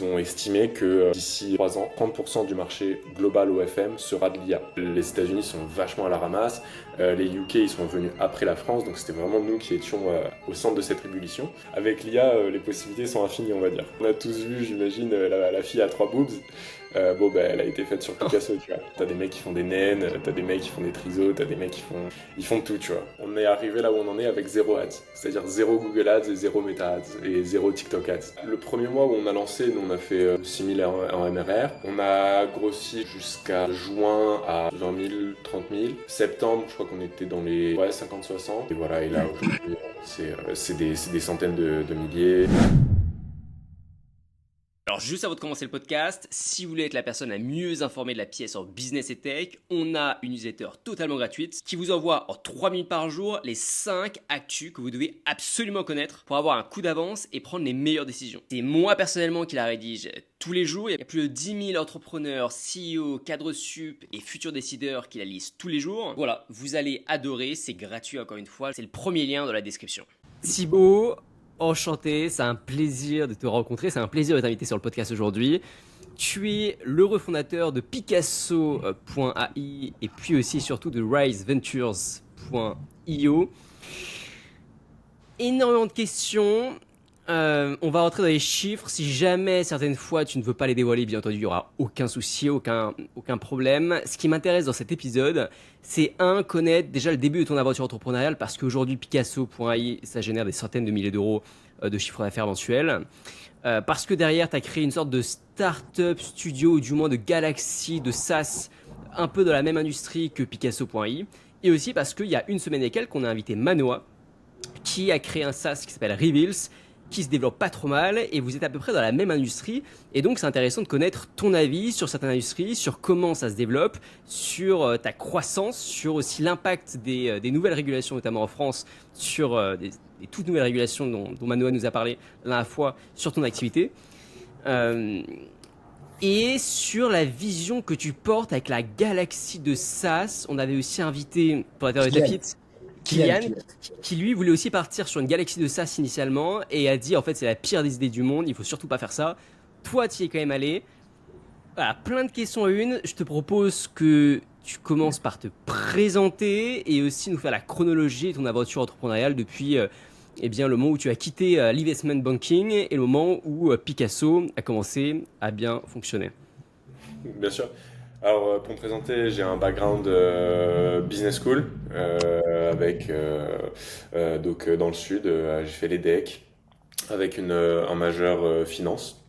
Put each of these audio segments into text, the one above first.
ils ont estimé que d'ici 3 ans, 30% du marché global OFM sera de l'IA. Les États-Unis sont vachement à la ramasse, les UK ils sont venus après la France, donc c'était vraiment nous qui étions au centre de cette ébullition. Avec l'IA, les possibilités sont infinies, on va dire. On a tous vu, j'imagine, la fille à 3 boobs. Elle a été faite sur Picasso, tu vois. T'as des mecs qui font des naines, t'as des mecs qui font des trisos, t'as des mecs ils font tout, tu vois. On est arrivé là où on en est avec zéro ads, c'est-à-dire zéro Google Ads et zéro Meta Ads et zéro TikTok Ads. Le premier mois où on a lancé, nous on a fait 6 000 en MRR. On a grossi jusqu'à juin à 20 000, 30 000. Septembre, je crois qu'on était dans les 50-60. Et voilà, et là aujourd'hui, c'est des centaines de milliers. Alors juste avant de commencer le podcast, si vous voulez être la personne la mieux informée de la pièce en business et tech, on a une newsletter totalement gratuite qui vous envoie en 3 minutes par jour les 5 actus que vous devez absolument connaître pour avoir un coup d'avance et prendre les meilleures décisions. C'est moi personnellement qui la rédige tous les jours. Il y a plus de 10 000 entrepreneurs, CEO, cadres sup et futurs décideurs qui la lisent tous les jours. Voilà, vous allez adorer, c'est gratuit encore une fois, c'est le premier lien dans la description. Thibaut, enchanté, c'est un plaisir de te rencontrer, c'est un plaisir de t'inviter sur le podcast aujourd'hui. Tu es le refondateur de Picasso.ai et puis aussi surtout de RiseVentures.io. Énormément de questions. On va rentrer dans les chiffres. Si jamais certaines fois tu ne veux pas les dévoiler, bien entendu, il n'y aura aucun souci, aucun problème. Ce qui m'intéresse dans cet épisode, c'est connaître déjà le début de ton aventure entrepreneuriale parce qu'aujourd'hui, Picasso.ai, ça génère des centaines de milliers d'euros de chiffre d'affaires mensuel. Parce que derrière, tu as créé une sorte de start-up studio, ou du moins de galaxie, de SaaS, un peu de la même industrie que Picasso.ai. Et aussi parce qu'il y a une semaine et quelques, qu'on a invité Manoa, qui a créé un SaaS qui s'appelle Reveals, qui se développe pas trop mal, et vous êtes à peu près dans la même industrie, et donc c'est intéressant de connaître ton avis sur certaines industries, sur comment ça se développe, sur ta croissance, sur aussi l'impact des nouvelles régulations, notamment en France, sur des toutes nouvelles régulations dont Manoa nous a parlé la dernière fois, sur ton activité, et sur la vision que tu portes avec la galaxie de SaaS. On avait aussi invité, fondateur de Tapit, Kylian, qui lui voulait aussi partir sur une galaxie de SaaS initialement et a dit en fait c'est la pire des idées du monde, il faut surtout pas faire ça. Toi tu y es quand même allé. Voilà, plein de questions à une. Je te propose que tu commences par te présenter et aussi nous faire la chronologie de ton aventure entrepreneuriale depuis le moment où tu as quitté l'investment banking et le moment où Picasso a commencé à bien fonctionner. Bien sûr. Alors, pour me présenter, j'ai un background business school dans le sud. J'ai fait l'EDEC avec un majeur finance.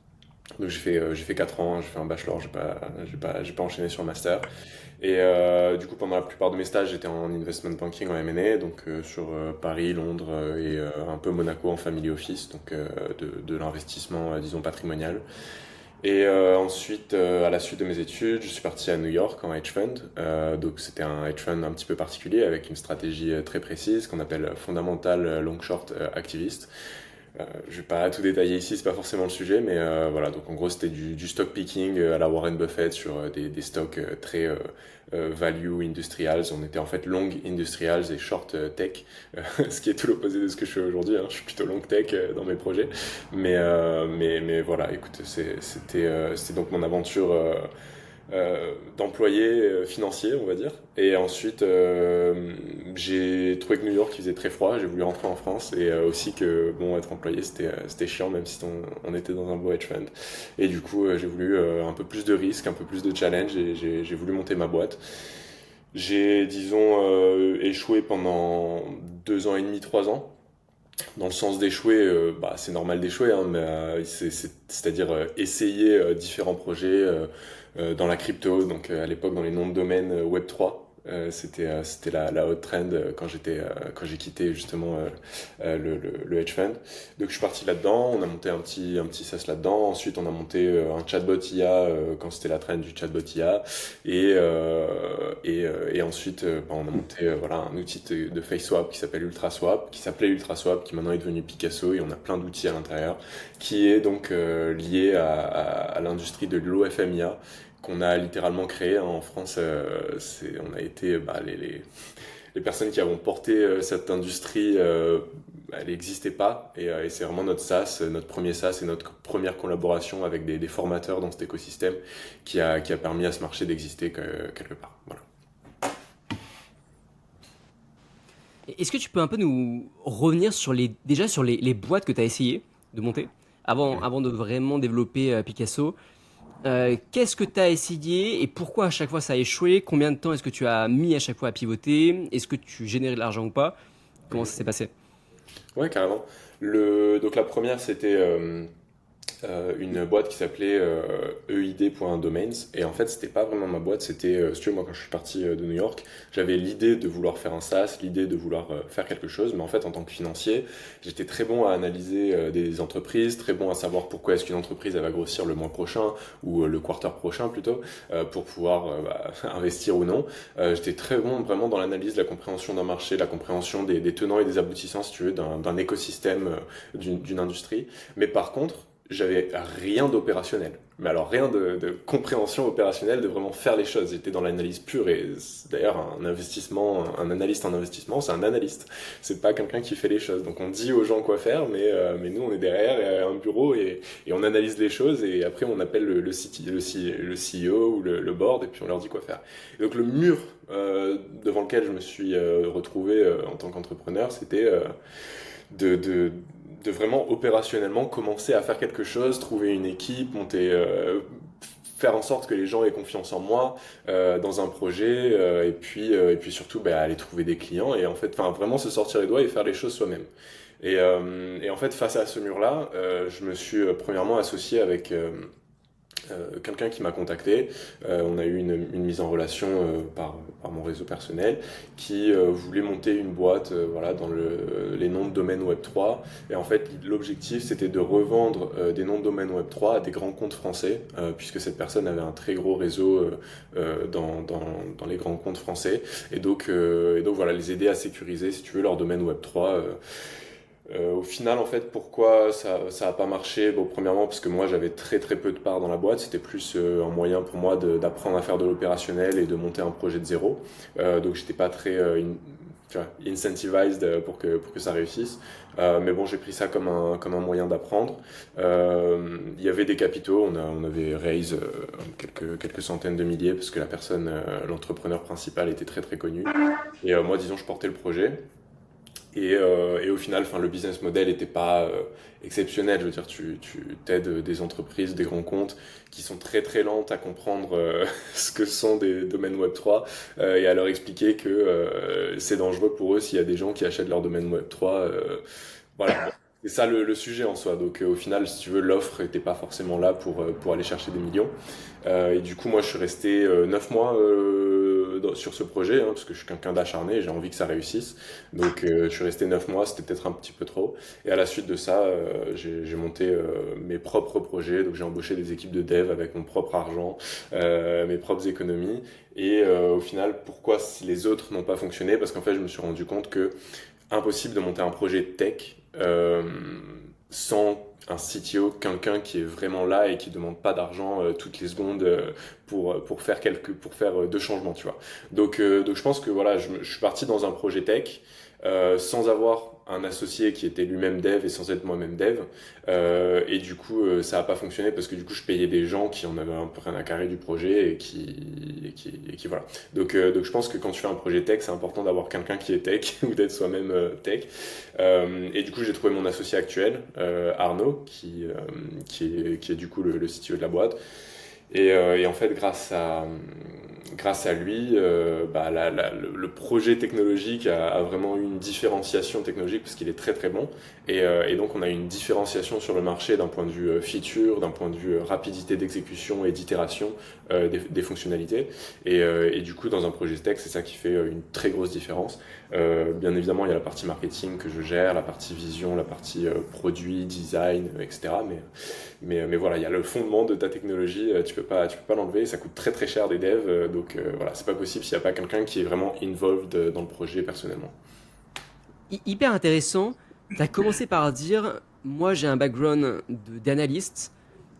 Donc j'ai fait 4 ans, j'ai fait un bachelor, j'ai pas enchaîné sur le master. Et du coup, pendant la plupart de mes stages, j'étais en investment banking en M&A, donc sur Paris, Londres et un peu Monaco en family office, donc de l'investissement, disons, patrimonial. Et ensuite, à la suite de mes études, je suis parti à New York en hedge fund. Donc c'était un hedge fund un petit peu particulier avec une stratégie très précise qu'on appelle Fundamental Long Short Activist. Je vais pas tout détailler ici, c'est pas forcément le sujet, mais voilà. Donc en gros, c'était du stock picking à la Warren Buffett sur des stocks très value industrials. On était en fait long industrials et short tech, ce qui est tout l'opposé de ce que je fais aujourd'hui. Hein. Je suis plutôt long tech dans mes projets, mais voilà. Écoute, c'était donc mon aventure. D'employé financier, on va dire. Et ensuite, j'ai trouvé que New York il faisait très froid, j'ai voulu rentrer en France et aussi que bon, être employé c'était chiant même si on était dans un beau hedge fund. Et du coup, j'ai voulu un peu plus de risques, un peu plus de challenge et j'ai voulu monter ma boîte. J'ai, disons, échoué pendant 2 ans et demi, 3 ans. Dans le sens d'échouer, c'est normal d'échouer, hein, mais c'est-à-dire essayer différents projets dans la crypto, donc à l'époque dans les noms de domaine Web3. C'était la hot trend quand j'ai quitté justement le hedge fund. Donc je suis parti là-dedans, on a monté un petit SaaS là-dedans. Ensuite on a monté un chatbot IA quand c'était la trend du chatbot IA. Et ensuite on a monté voilà, un outil de face swap qui s'appelait UltraSwap, qui maintenant est devenu Picasso, et on a plein d'outils à l'intérieur, qui est donc lié à l'industrie de l'OFMIA, qu'on a littéralement créé en France. On a été les personnes qui avons porté cette industrie, elle n'existait pas. Et c'est vraiment notre SaaS, notre premier SaaS et notre première collaboration avec des formateurs dans cet écosystème qui a permis à ce marché d'exister quelque part. Voilà. Est-ce que tu peux un peu nous revenir sur déjà sur les boîtes que tu as essayé de monter avant de vraiment développer Picasso? Qu'est-ce que tu as essayé et pourquoi à chaque fois ça a échoué? Combien de temps est-ce que tu as mis à chaque fois à pivoter? Est-ce que tu générais de l'argent ou pas? Comment ça s'est passé? Ouais, carrément. Donc la première, c'était une boîte qui s'appelait eid.domains. Et en fait, c'était pas vraiment ma boîte. C'était, si tu veux, moi, quand je suis parti de New York, j'avais l'idée de vouloir faire un SaaS, l'idée de vouloir faire quelque chose. Mais en fait, en tant que financier, j'étais très bon à analyser des entreprises, très bon à savoir pourquoi est-ce qu'une entreprise elle va grossir le mois prochain ou le quarter prochain plutôt, pour pouvoir investir ou non. J'étais très bon vraiment dans l'analyse, la compréhension d'un marché, la compréhension des tenants et des aboutissants, si tu veux, d'un écosystème, d'une industrie. Mais par contre, j'avais rien d'opérationnel. Mais alors rien de compréhension opérationnelle, de vraiment faire les choses. J'étais dans l'analyse pure et d'ailleurs un investissement, un analyste en investissement, c'est un analyste. C'est pas quelqu'un qui fait les choses. Donc on dit aux gens quoi faire, mais nous on est derrière un bureau et on analyse les choses et après on appelle le CEO ou le board et puis on leur dit quoi faire. Et donc le mur devant lequel je me suis retrouvé en tant qu'entrepreneur, c'était de de vraiment opérationnellement commencer à faire quelque chose, trouver une équipe, monter, faire en sorte que les gens aient confiance en moi dans un projet, et puis surtout aller trouver des clients et en fait, enfin vraiment se sortir les doigts et faire les choses soi-même. Et en fait, face à ce mur-là, je me suis premièrement associé avec quelqu'un qui m'a contacté. On a eu une mise en relation par mon réseau personnel qui voulait monter une boîte voilà, dans les noms de domaine Web3. Et en fait, l'objectif, c'était de revendre des noms de domaine Web3 à des grands comptes français, puisque cette personne avait un très gros réseau dans les grands comptes français. Et donc voilà, les aider à sécuriser, si tu veux, leur domaine Web3. Au final, en fait, pourquoi ça a pas marché? Bon, premièrement, parce que moi, j'avais très très peu de parts dans la boîte. C'était plus un moyen pour moi d'apprendre à faire de l'opérationnel et de monter un projet de zéro. Donc, j'étais pas très tu vois, incentivized pour que ça réussisse. Mais bon, j'ai pris ça comme un moyen d'apprendre. Il y avait des capitaux. On avait raise quelques centaines de milliers parce que la personne, l'entrepreneur principal était très très connu. Et moi, disons, je portais le projet. Et au final, enfin, le business model n'était pas exceptionnel. Je veux dire, tu t'aides des entreprises, des grands comptes qui sont très très lentes à comprendre ce que sont des domaines Web3 et à leur expliquer que c'est dangereux pour eux s'il y a des gens qui achètent leur domaine Web3. Voilà. C'est ça le sujet en soi. Donc au final, si tu veux, l'offre n'était pas forcément là pour aller chercher des millions. Et du coup, moi, je suis resté 9 mois sur ce projet, hein, parce que je suis quelqu'un d'acharné et j'ai envie que ça réussisse. Donc je suis resté 9 mois, c'était peut-être un petit peu trop. Et à la suite de ça, j'ai monté mes propres projets. Donc j'ai embauché des équipes de dev avec mon propre argent, mes propres économies. Et au final, pourquoi les autres n'ont pas fonctionné? Parce qu'en fait, je me suis rendu compte que impossible de monter un projet tech sans un CTO, quelqu'un qui est vraiment là et qui demande pas d'argent toutes les secondes pour faire deux changements, tu vois. Donc je pense que voilà, je suis parti dans un projet tech sans avoir un associé qui était lui-même dev et sans être moi-même dev. Et du coup, ça n'a pas fonctionné parce que du coup, je payais des gens qui en avaient un peu rien à carrer du projet et qui voilà. Donc je pense que quand tu fais un projet tech, c'est important d'avoir quelqu'un qui est tech ou d'être soi-même tech. Et du coup, j'ai trouvé mon associé actuel, Arnaud, qui est du coup le CTO de la boîte. Et en fait, grâce à lui, le projet technologique a vraiment eu une différenciation technologique parce qu'il est très très bon. Et donc, on a une différenciation sur le marché d'un point de vue feature, d'un point de vue rapidité d'exécution et d'itération des fonctionnalités. Et du coup, dans un projet tech, c'est ça qui fait une très grosse différence. Bien évidemment, il y a la partie marketing que je gère, la partie vision, la partie produit, design, etc. Mais voilà, il y a le fondement de ta technologie, tu peux pas l'enlever, ça coûte très très cher des devs, donc voilà, c'est pas possible s'il n'y a pas quelqu'un qui est vraiment involved dans le projet personnellement. Hyper intéressant. Tu as commencé par dire, moi j'ai un background d'analyste,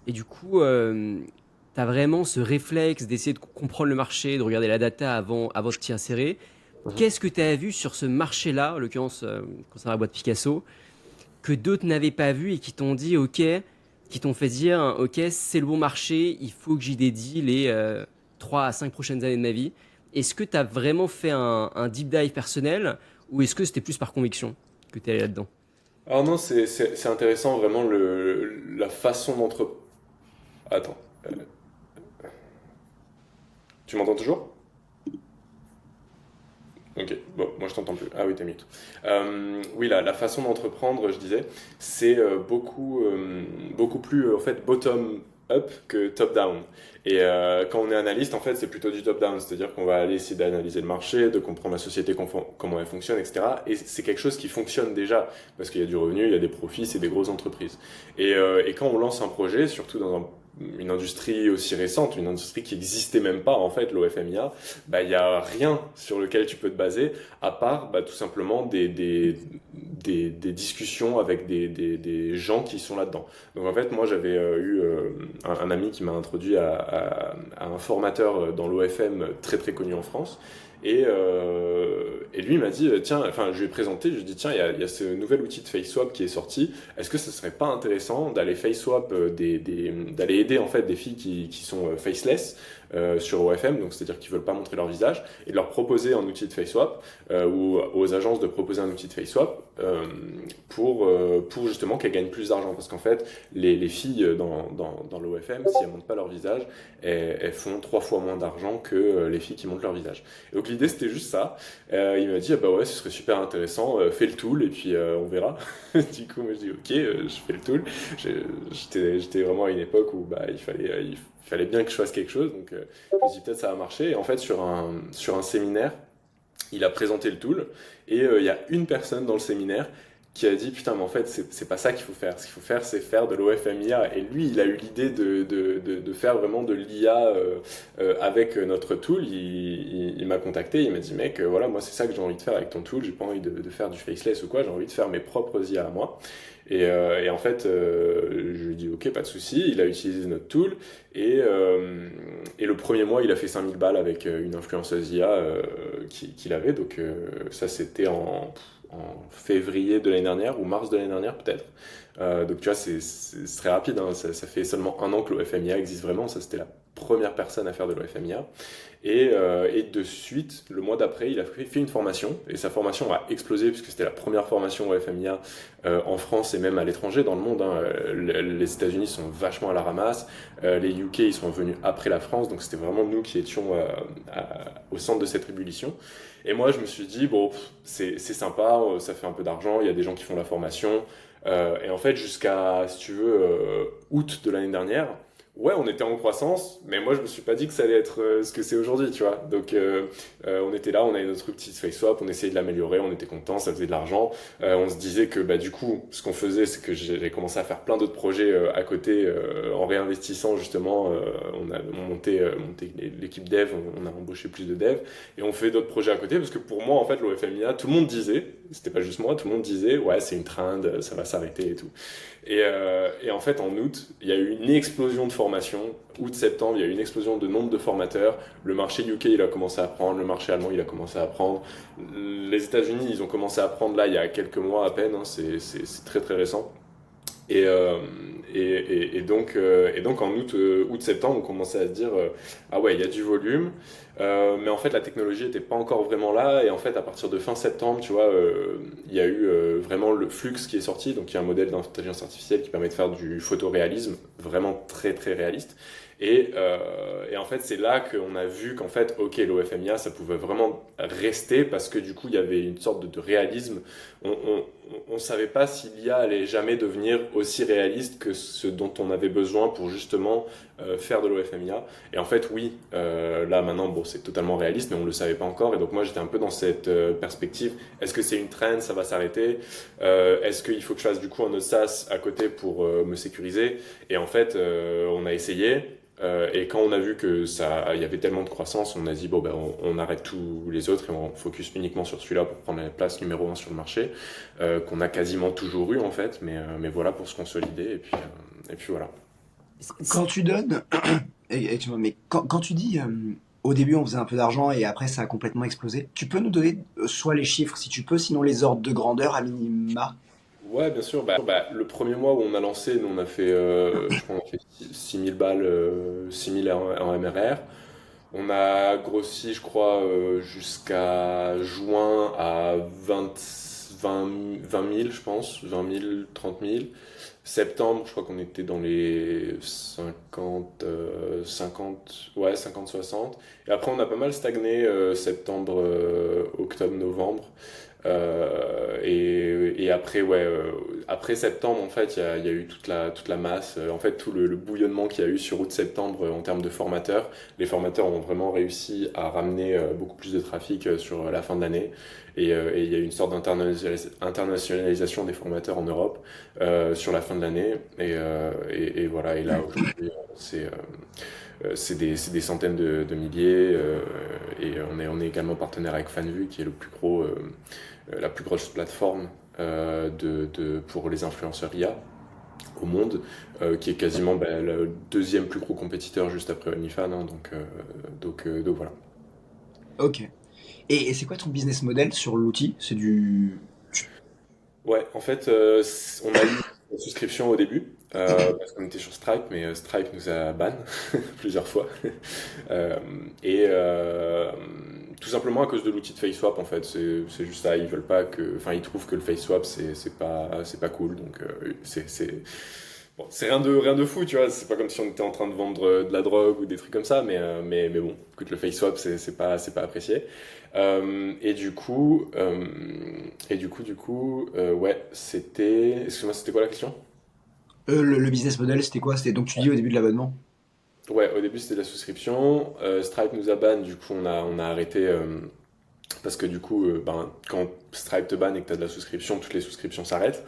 et du coup, tu as vraiment ce réflexe d'essayer de comprendre le marché, de regarder la data avant de t'y insérer. Mhm. Qu'est-ce que tu as vu sur ce marché-là, en l'occurrence, concernant la boîte Picasso, que d'autres n'avaient pas vu et qui t'ont dit, ok, qui t'ont fait dire, ok, c'est le bon marché, il faut que j'y dédie les 3 à 5 prochaines années de ma vie. Est-ce que tu as vraiment fait un deep dive personnel ou est-ce que c'était plus par conviction que tu es allé là-dedans? Alors non, c'est intéressant vraiment la façon d'entreprendre. Attends, tu m'entends toujours? Ok, bon, moi je t'entends plus. Ah oui, t'es mute. Oui, la façon d'entreprendre, je disais, c'est beaucoup plus en fait bottom-up que top-down. Et quand on est analyste, en fait, c'est plutôt du top-down, c'est-à-dire qu'on va aller essayer d'analyser le marché, de comprendre la société, comment elle fonctionne, etc. Et c'est quelque chose qui fonctionne déjà, parce qu'il y a du revenu, il y a des profits, c'est des grosses entreprises. Et quand on lance un projet, surtout dans une industrie aussi récente, une industrie qui n'existait même pas en fait, l'OFMIA, bah, il n'y a rien sur lequel tu peux te baser, à part bah, tout simplement des discussions avec des gens qui sont là-dedans. Donc en fait, moi j'avais eu un ami qui m'a introduit à un formateur dans l'OFM très très connu en France. Et lui il m'a dit, tiens, enfin je lui ai présenté, je lui ai dit, tiens, il y a ce nouvel outil de FaceSwap qui est sorti, est-ce que ce serait pas intéressant d'aller FaceSwap, d'aller aider en fait des filles qui sont faceless sur OFM, donc c'est-à-dire qu'ils veulent pas montrer leur visage, et de leur proposer un outil de FaceSwap, ou aux agences de proposer un outil de FaceSwap pour justement qu'elles gagnent plus d'argent. Parce qu'en fait, les filles dans l'OFM, si elles montrent pas leur visage, elles font 3 fois moins d'argent que les filles qui montrent leur visage. Et donc l'idée c'était juste ça. Il m'a dit, ah bah ouais, ce serait super intéressant, fais le tool et puis on verra. Du coup, moi je dis, ok, je fais le tool. J'étais vraiment à une époque où bah, il fallait bien que je fasse quelque chose, donc je me suis dit peut-être ça va marcher. Et en fait, sur un séminaire, il a présenté le tool, et il y a une personne dans le séminaire qui a dit putain mais en fait c'est pas ça qu'il faut faire, ce qu'il faut faire c'est faire de l'OFMIA, et lui il a eu l'idée de faire vraiment de l'IA avec notre tool. Il m'a contacté, il m'a dit mec voilà moi c'est ça que j'ai envie de faire avec ton tool, j'ai pas envie de faire du faceless ou quoi, j'ai envie de faire mes propres IA à moi. Et en fait, je lui ai dit ok, pas de souci. Il a utilisé notre tool, et le premier mois, il a fait 5000 balles avec une influenceuse IA qu'il avait. Donc ça, c'était en février de l'année dernière ou mars de l'année dernière peut-être. Donc tu vois, c'est très rapide, hein. Ça fait seulement un an que l'OFMIA existe vraiment. Ça, c'était la première personne à faire de l'OFMIA. Et de suite, le mois d'après, il a fait une formation, et sa formation a explosé puisque c'était la première formation au FMIA en France et même à l'étranger, dans le monde, hein. Les États-Unis sont vachement à la ramasse, les UK ils sont venus après la France, donc c'était vraiment nous qui étions au centre de cette ébullition. Et moi je me suis dit, bon, c'est sympa, ça fait un peu d'argent, il y a des gens qui font la formation. Et en fait, jusqu'à, si tu veux, août de l'année dernière, ouais, on était en croissance, mais moi je me suis pas dit que ça allait être ce que c'est aujourd'hui, tu vois. Donc on était là, on avait notre petit face swap, on essayait de l'améliorer, on était content, ça faisait de l'argent. On se disait que bah du coup, ce qu'on faisait, c'est que j'avais commencé à faire plein d'autres projets à côté en réinvestissant justement. On a monté l'équipe dev, on a embauché plus de devs et on fait d'autres projets à côté parce que pour moi en fait l'OFMIA, tout le monde disait, c'était pas juste moi, tout le monde disait ouais c'est une trend, ça va s'arrêter et tout. Et en fait, en août, il y a eu une explosion de formation. Août-septembre, il y a eu une explosion de nombre de formateurs. Le marché UK, il a commencé à prendre. Le marché allemand, il a commencé à prendre. Les États-Unis, ils ont commencé à prendre là, il y a quelques mois à peine, hein. C'est très très récent. Et, euh, et donc en août-septembre, on commençait à se dire ah ouais, il y a du volume, mais en fait la technologie n'était pas encore vraiment là. Et en fait, à partir de fin septembre, tu vois, il y a eu vraiment le Flux qui est sorti. Donc il y a un modèle d'intelligence artificielle qui permet de faire du photoréalisme vraiment très très réaliste. Et en fait, c'est là qu'on a vu qu'en fait, ok, l'OFMIA, ça pouvait vraiment rester parce que du coup, il y avait une sorte de réalisme. On savait pas si l'IA allait jamais devenir aussi réaliste que ce dont on avait besoin pour justement faire de l'OFMIA. Et en fait, oui, là maintenant, bon, c'est totalement réaliste, mais on le savait pas encore. Et donc moi, j'étais un peu dans cette perspective. Est-ce que c'est une trend, ça va s'arrêter? Est-ce qu'il faut que je fasse du coup un autre SaaS à côté pour me sécuriser? Et en fait, on a essayé. Et quand on a vu que ça, il y avait tellement de croissance, on a dit bon ben on arrête tous les autres et on focus uniquement sur celui-là pour prendre la place numéro un sur le marché, qu'on a quasiment toujours eu en fait, mais voilà pour se consolider et puis voilà. C'est- Quand tu donnes, excuse-moi, mais quand tu dis au début, on faisait un peu d'argent et après, ça a complètement explosé. Tu peux nous donner soit les chiffres si tu peux, sinon les ordres de grandeur à minima? Ouais, bien sûr. Le premier mois où on a lancé, nous, on a fait, je crois, on a fait 6000 balles, 6000 en MRR. On a grossi, je crois, jusqu'à juin à 20 000, je pense, 20 000, 30 000. Septembre, je crois qu'on était dans les 50, 50, ouais, 50, 60. Et après, on a pas mal stagné, septembre, octobre, novembre. Et après, ouais, après septembre, en fait, il y a eu toute la masse, en fait, tout le bouillonnement qu'il y a eu sur août-septembre en termes de formateurs. Les formateurs ont vraiment réussi à ramener beaucoup plus de trafic sur la fin de l'année. Et il y a eu une sorte d'internationalisation des formateurs en Europe sur la fin de l'année. Et voilà, et là, aujourd'hui, c'est des centaines de milliers. Et on est également partenaire avec FanVu, qui est la plus grosse plateforme pour les influenceurs IA au monde, qui est quasiment le deuxième plus gros compétiteur juste après OnlyFans, hein, donc voilà. Ok. Et c'est quoi ton business model sur l'outil? C'est du... Ouais, en fait, on a eu la souscription au début, parce qu'on était sur Stripe, mais Stripe nous a ban plusieurs fois. Euh, et tout simplement à cause de l'outil de FaceSwap, en fait, c'est juste ça. Ils veulent pas que, enfin, ils trouvent que le FaceSwap c'est pas cool, donc bon, c'est rien de fou, tu vois. C'est pas comme si on était en train de vendre de la drogue ou des trucs comme ça, mais bon, écoute, le FaceSwap c'est pas apprécié. Ouais, excuse-moi, c'était quoi la question? Le business model, c'était quoi? C'était donc tu dis au début de l'abonnement. Ouais, au début c'était la souscription. Stripe nous a ban, du coup on a arrêté. Parce que du coup, quand Stripe te banne et que tu as de la souscription, toutes les souscriptions s'arrêtent.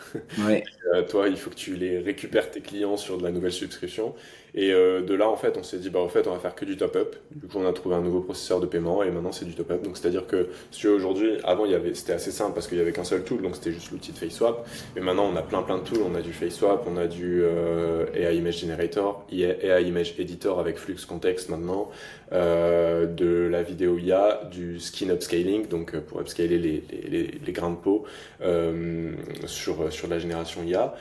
Ouais. Toi, il faut que tu les récupères tes clients sur de la nouvelle subscription. Et de là, en fait, on s'est dit, bah, en fait, on va faire que du top-up. Du coup, on a trouvé un nouveau processeur de paiement et maintenant, c'est du top-up. Donc, c'est-à-dire que, si tu veux, aujourd'hui, avant, c'était assez simple parce qu'il y avait qu'un seul tool, donc c'était juste l'outil de FaceSwap. Mais maintenant, on a plein de tools. On a du FaceSwap, on a du AI Image Generator, AI Image Editor avec Flux Context maintenant, de la vidéo IA, du skin upscaling, donc pour upscaler les grains de peau sur la génération IA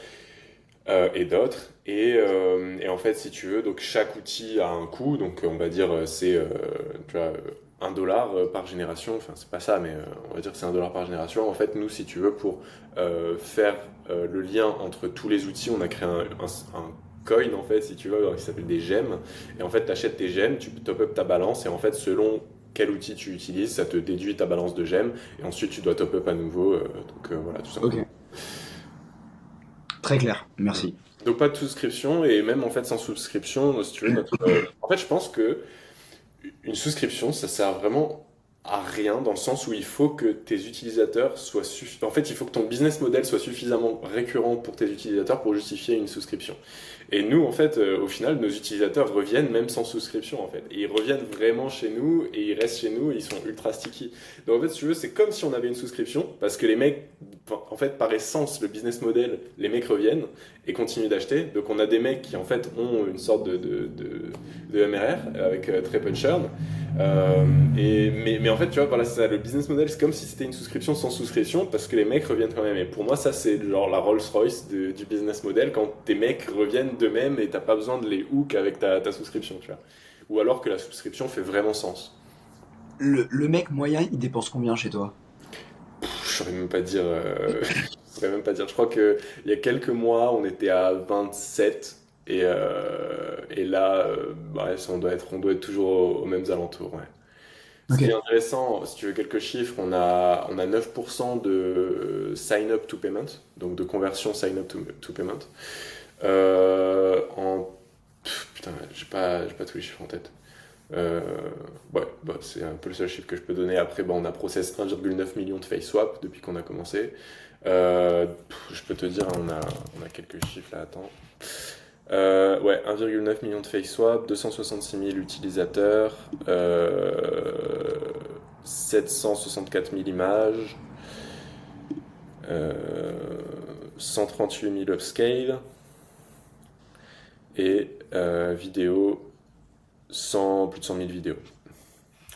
et d'autres. Et en fait, si tu veux, donc chaque outil a un coût. Donc on va dire tu vois, 1 dollar par génération. Enfin, c'est pas ça, mais on va dire que c'est 1 dollar par génération. En fait, nous, si tu veux, pour faire le lien entre tous les outils, on a créé un coin, en fait, si tu veux, qui s'appelle des gemmes. Et en fait, tu achètes tes gemmes, tu top up ta balance, et en fait, selon quel outil tu utilises, ça te déduit ta balance de gemmes, et ensuite tu dois top up à nouveau. Voilà, tout Ok. simplement. Très clair. Merci. Donc pas de souscription, et même en fait sans souscription, si tu veux, en fait je pense que une souscription, ça sert vraiment à rien dans le sens où il faut que tes utilisateurs en fait, il faut que ton business model soit suffisamment récurrent pour tes utilisateurs pour justifier une souscription. Et nous, en fait, au final, nos utilisateurs reviennent même sans souscription, en fait. Et ils reviennent vraiment chez nous et ils restent chez nous et ils sont ultra sticky. Donc, en fait, si tu veux, c'est comme si on avait une souscription parce que les mecs, en fait, par essence, le business model, les mecs reviennent et continuent d'acheter. Donc, on a des mecs qui, en fait, ont une sorte de MRR avec très peu de churn. Mais en fait, tu vois, voilà, c'est ça, le business model, c'est comme si c'était une souscription sans souscription parce que les mecs reviennent quand même. Et pour moi, ça, c'est genre la Rolls-Royce du business model quand tes mecs reviennent d'eux-mêmes et t'as pas besoin de les hook avec ta souscription, tu vois. Ou alors que la souscription fait vraiment sens. Le mec moyen, il dépense combien chez toi? Je saurais même pas dire. Je saurais même pas dire. Je crois que il y a quelques mois, on était à 27. Et là, on doit être toujours aux mêmes alentours, ouais. Ce Ok. qui est intéressant, si tu veux quelques chiffres, on a 9% de sign up to payment, donc de conversion sign up to payment. En putain, j'ai pas tous les chiffres en tête. Euh, ouais, bah, c'est un peu le seul chiffre que je peux donner. Après, bah, on a process 1,9 million de face swap depuis qu'on a commencé. Je peux te dire, on a quelques chiffres là, attends. Ouais, 1,9 million de face swap, 266 000 utilisateurs, 764 000 images, euh, 138 000 upscale et vidéo, plus de 100 000 vidéos.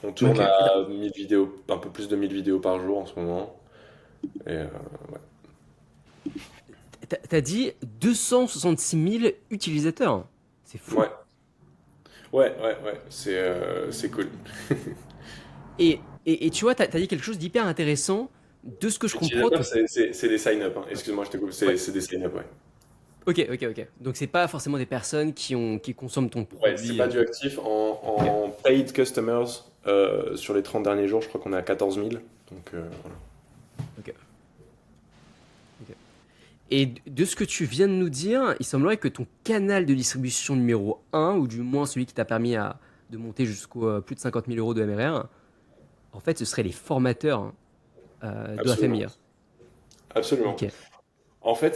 On tourne Ok. à 1000 vidéos, un peu plus de 1000 vidéos par jour en ce moment. Et T'as dit 266 000 utilisateurs. C'est ouais, fou. ouais, c'est cool. Et tu vois, t'as dit quelque chose d'hyper intéressant. De ce que je comprends, Utilisateurs, c'est des sign-up, hein. Excuse-moi, je te coupe, Ouais. c'est des sign-up, ouais. Ok. Donc c'est pas forcément des personnes qui consomment ton Ouais, c'est produit. pas du actif. Ok. En paid customers, sur les 30 derniers jours, je crois qu'on est à 14 000. Donc voilà. Ok. Ok. Et de ce que tu viens de nous dire, il semblerait que ton canal de distribution numéro un, ou du moins celui qui t'a permis de monter jusqu'au plus de 50 000 € de MRR, en fait, ce seraient les formateurs Absolument. d'OFMIA. Absolument. Ok. En fait,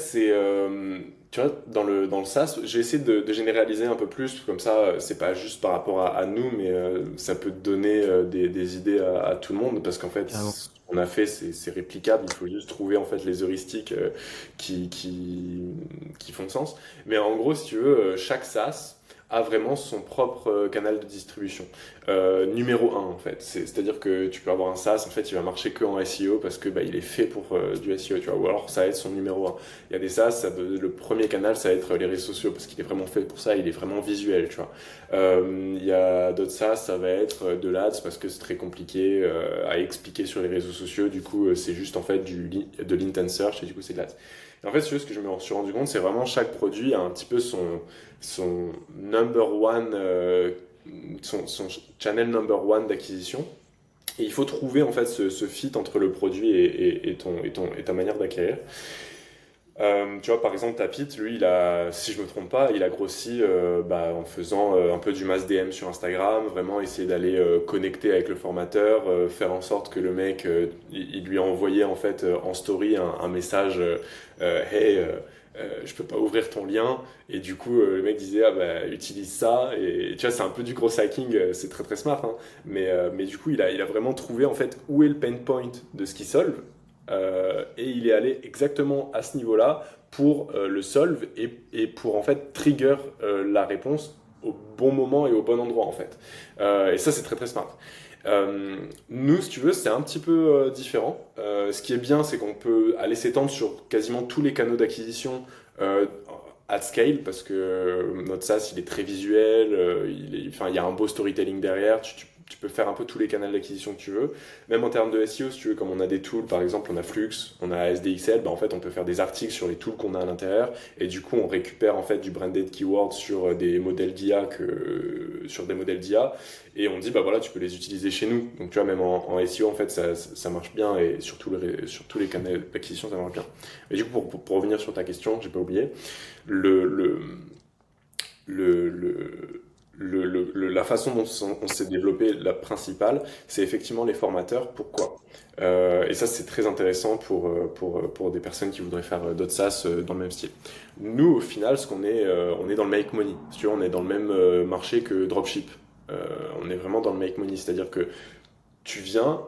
tu vois, dans le SaaS, j'ai essayé de généraliser un peu plus, comme ça, c'est pas juste par rapport à nous, mais ça peut donner des idées à tout le monde, parce qu'en fait, Carrément. ce qu'on a fait, c'est réplicable, il faut juste trouver en fait les heuristiques qui, qui, qui font sens. Mais en gros, si tu veux, chaque SaaS a vraiment son propre canal de distribution. Numéro un en fait. C'est-à-dire que tu peux avoir un SaaS, en fait, il va marcher que en SEO parce que bah, il est fait pour du SEO, tu vois. Ou alors ça va être son numéro un. Il y a des SaaS, le premier canal, ça va être les réseaux sociaux parce qu'il est vraiment fait pour ça, il est vraiment visuel, tu vois. Il y a d'autres SaaS, ça va être de l'Ads parce que c'est très compliqué à expliquer sur les réseaux sociaux. Du coup, c'est juste en fait de l'intent search et du coup, c'est de l'Ads. Et en fait, ce que je me suis rendu compte, c'est vraiment chaque produit a un petit peu son number one, son channel number one d'acquisition. Et il faut trouver en fait ce fit entre le produit et ta manière d'acquérir. Tu vois, par exemple, Tapit, lui, si je me trompe pas, il a grossi bah, en faisant un peu du mass DM sur Instagram, vraiment essayer d'aller connecter avec le formateur, faire en sorte que le mec, il lui a envoyé en fait en story un message, hey, je peux pas ouvrir ton lien, et du coup le mec disait ah bah utilise ça, et tu vois c'est un peu du gros hacking, c'est très très smart, hein, mais du coup il a vraiment trouvé en fait où est le pain point de ce qu'il solve. Et il est allé exactement à ce niveau-là pour le solve et pour en fait trigger la réponse au bon moment et au bon endroit en fait. Et ça c'est très très smart. Nous, si tu veux, c'est un petit peu différent. Ce qui est bien, c'est qu'on peut aller s'étendre sur quasiment tous les canaux d'acquisition euh, at scale parce que notre SaaS il est très visuel, enfin, il y a un beau storytelling derrière. Tu peux faire un peu tous les canaux d'acquisition que tu veux. Même en termes de SEO, si tu veux, comme on a des tools, par exemple, on a Flux, on a SDXL, bah, en fait, on peut faire des articles sur les tools qu'on a à l'intérieur. Et du coup, on récupère en fait du branded keyword sur des modèles d'IA sur des modèles d'IA. Et on dit, bah voilà, tu peux les utiliser chez nous. Donc, tu vois, même en SEO, en fait, ça marche bien. Et sur sur tous les canaux d'acquisition, ça marche bien. Et du coup, pour revenir sur ta question, j'ai pas oublié, le, le, le, le, la façon dont on s'est développé, la principale, c'est effectivement les formateurs. Pourquoi? Et ça, c'est très intéressant pour des personnes qui voudraient faire d'autres SaaS dans le même style. Nous, au final, on est dans le make money. Si tu veux, on est dans le même marché que Dropship. Euh, on est vraiment dans le make money, c'est-à-dire que tu viens,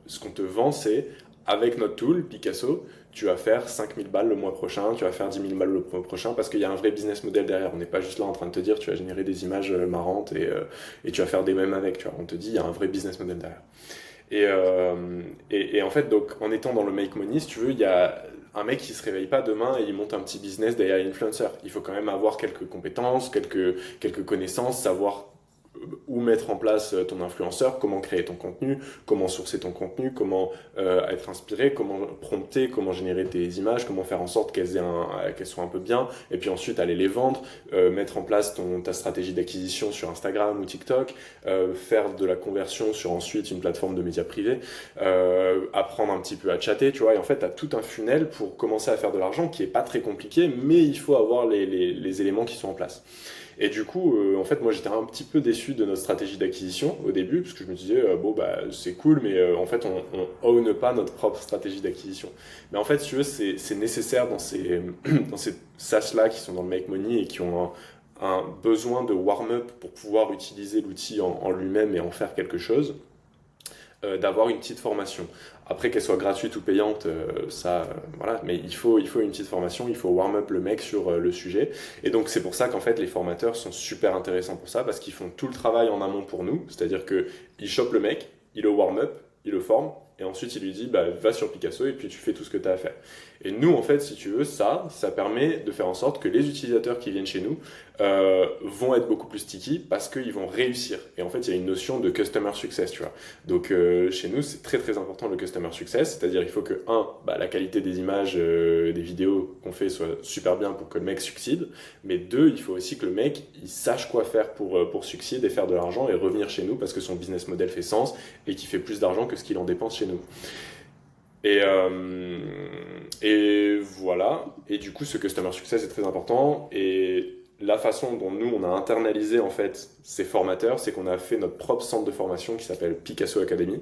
ce qu'on te vend, c'est avec notre tool, Picasso, tu vas faire 5000 balles le mois prochain, tu vas faire 10 000 balles le mois prochain, parce qu'il y a un vrai business model derrière. On n'est pas juste là en train de te dire, tu vas générer des images marrantes et tu vas faire des mèmes avec. Tu vois. On te dit, il y a un vrai business model derrière. Et en fait, donc, en étant dans le make money, si tu veux, il y a un mec qui se réveille pas demain et il monte un petit business derrière influencer. Il faut quand même avoir quelques compétences, quelques connaissances, savoir où mettre en place ton influenceur, comment créer ton contenu, comment sourcer ton contenu, comment être inspiré, comment prompter, comment générer tes images, comment faire en sorte qu'elles soient un peu bien, et puis ensuite aller les vendre, mettre en place ta stratégie d'acquisition sur Instagram ou TikTok, faire de la conversion sur ensuite une plateforme de médias privés, apprendre un petit peu à chatter, tu vois, et en fait, tu as tout un funnel pour commencer à faire de l'argent qui est pas très compliqué, mais il faut avoir les éléments qui sont en place. Et du coup, en fait, moi j'étais un petit peu déçu de notre stratégie d'acquisition au début, parce que je me disais, bon, bah c'est cool, mais en fait, on own pas notre propre stratégie d'acquisition. Mais en fait, si tu veux, c'est nécessaire dans dans ces SaaS-là qui sont dans le make money et qui ont un besoin de warm-up pour pouvoir utiliser l'outil en lui-même et en faire quelque chose. d'avoir une petite formation. Après, qu'elle soit gratuite ou payante, voilà, mais il faut une petite formation, il faut warm up le mec sur le sujet. Et donc, c'est pour ça qu'en fait, les formateurs sont super intéressants pour ça, parce qu'ils font tout le travail en amont pour nous, c'est-à-dire qu'ils chopent le mec, ils le warm up, ils le forment, et ensuite il lui dit, bah, va sur Picasso et puis tu fais tout ce que tu as à faire. Et nous, en fait, si tu veux, ça permet de faire en sorte que les utilisateurs qui viennent chez nous vont être beaucoup plus sticky parce qu'ils vont réussir. Et en fait, il y a une notion de customer success, tu vois. Donc, chez nous, c'est très très important le customer success, c'est-à-dire il faut que, bah, la qualité des images, des vidéos qu'on fait soit super bien pour que le mec succède, mais deux, il faut aussi que le mec, il sache quoi faire pour succéder et faire de l'argent et revenir chez nous parce que son business model fait sens et qu'il fait plus d'argent que ce qu'il en dépense chez nous. Et voilà. Et du coup, ce customer success est très important. Et la façon dont nous, on a internalisé en fait ces formateurs, c'est qu'on a fait notre propre centre de formation qui s'appelle Picasso Academy.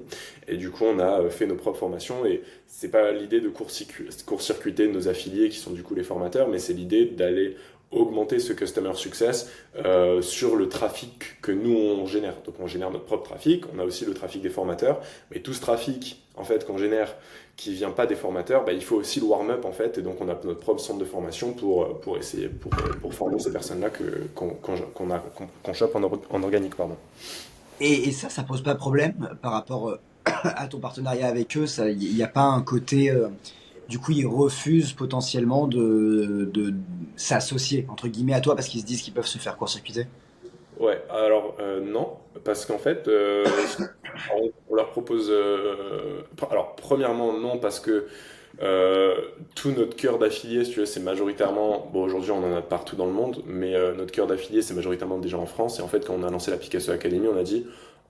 Et du coup, on a fait nos propres formations. Et c'est pas l'idée de court-circuiter nos affiliés qui sont du coup les formateurs, mais c'est l'idée d'aller augmenter ce customer success sur le trafic que nous on génère. Donc on génère notre propre trafic, on a aussi le trafic des formateurs, mais tout ce trafic en fait qu'on génère qui vient pas des formateurs, bah, il faut aussi le warm up en fait, et donc on a notre propre centre de formation pour essayer pour former ces personnes-là qu'on chope en organique, pardon. Et ça pose pas problème par rapport à ton partenariat avec eux. Ça, il n'y a pas un côté. Du coup, ils refusent potentiellement de s'associer entre guillemets à toi parce qu'ils se disent qu'ils peuvent se faire court-circuiter. Ouais, alors non, parce qu'en fait, on leur propose. Alors, premièrement, non, parce que tout notre cœur d'affiliés, si tu veux, c'est majoritairement. Bon, aujourd'hui, on en a partout dans le monde, mais notre cœur d'affiliés, c'est majoritairement déjà en France. Et en fait, quand on a lancé la Picasso Academy, on a dit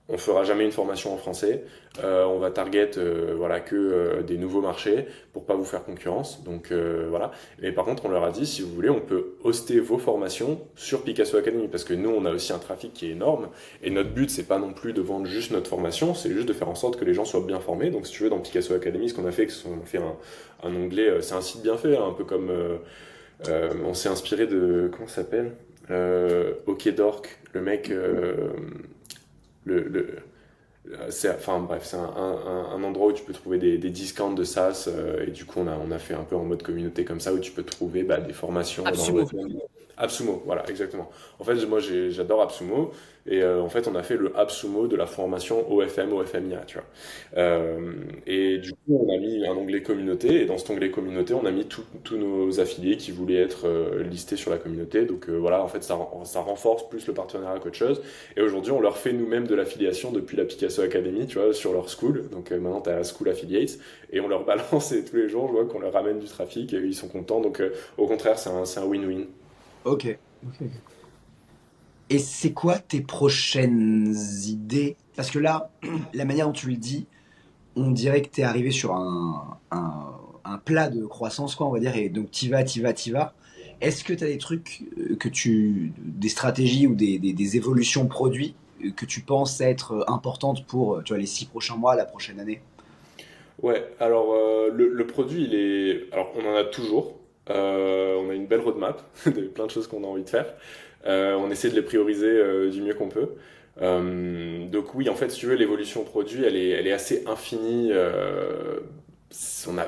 on fera jamais une formation en français. On va target voilà, que des nouveaux marchés pour pas vous faire concurrence. Donc voilà. Mais par contre, on leur a dit, si vous voulez, on peut hoster vos formations sur Picasso Academy parce que nous, on a aussi un trafic qui est énorme. Et notre but, c'est pas non plus de vendre juste notre formation, c'est juste de faire en sorte que les gens soient bien formés. Donc si tu veux, dans Picasso Academy, ce qu'on a fait, c'est qu'on a fait un onglet, c'est un site bien fait, hein, un peu comme on s'est inspiré de, comment ça s'appelle OkDork, le mec, le, enfin bref, c'est un endroit où tu peux trouver des discounts de SaaS et du coup on a fait un peu en mode communauté comme ça où tu peux trouver bah, des formations dans le Absumo. web. Absumo, voilà, exactement. En fait, moi j'adore Absumo et en fait on a fait le Absumo de la formation OFM, OFMIA, tu vois. Et du coup on a mis un onglet communauté et dans cet onglet communauté on a mis tous nos affiliés qui voulaient être listés sur la communauté. Donc voilà, en fait ça renforce plus le partenariat qu'autre chose. Et aujourd'hui, on leur fait nous-mêmes de l'affiliation depuis la Picasso Academy, tu vois, sur leur school. Donc maintenant, tu as School Affiliates et on leur balance et tous les jours, je vois qu'on leur ramène du trafic et ils sont contents. Donc au contraire, c'est un win-win. Ok. Ok. Et c'est quoi tes prochaines idées? Parce que là, la manière dont tu le dis, on dirait que tu es arrivé sur un plat de croissance, quoi, on va dire, et donc t'y vas, t'y vas, t'y vas. Est-ce que tu as des trucs des stratégies ou des évolutions produits que tu penses être importantes pour, tu vois, les 6 prochains mois, la prochaine année? Ouais, alors le produit, alors on en a toujours. On a une belle roadmap, plein de choses qu'on a envie de faire. On essaie de les prioriser du mieux qu'on peut. Donc oui, en fait, si tu veux, l'évolution produit, elle est assez infinie.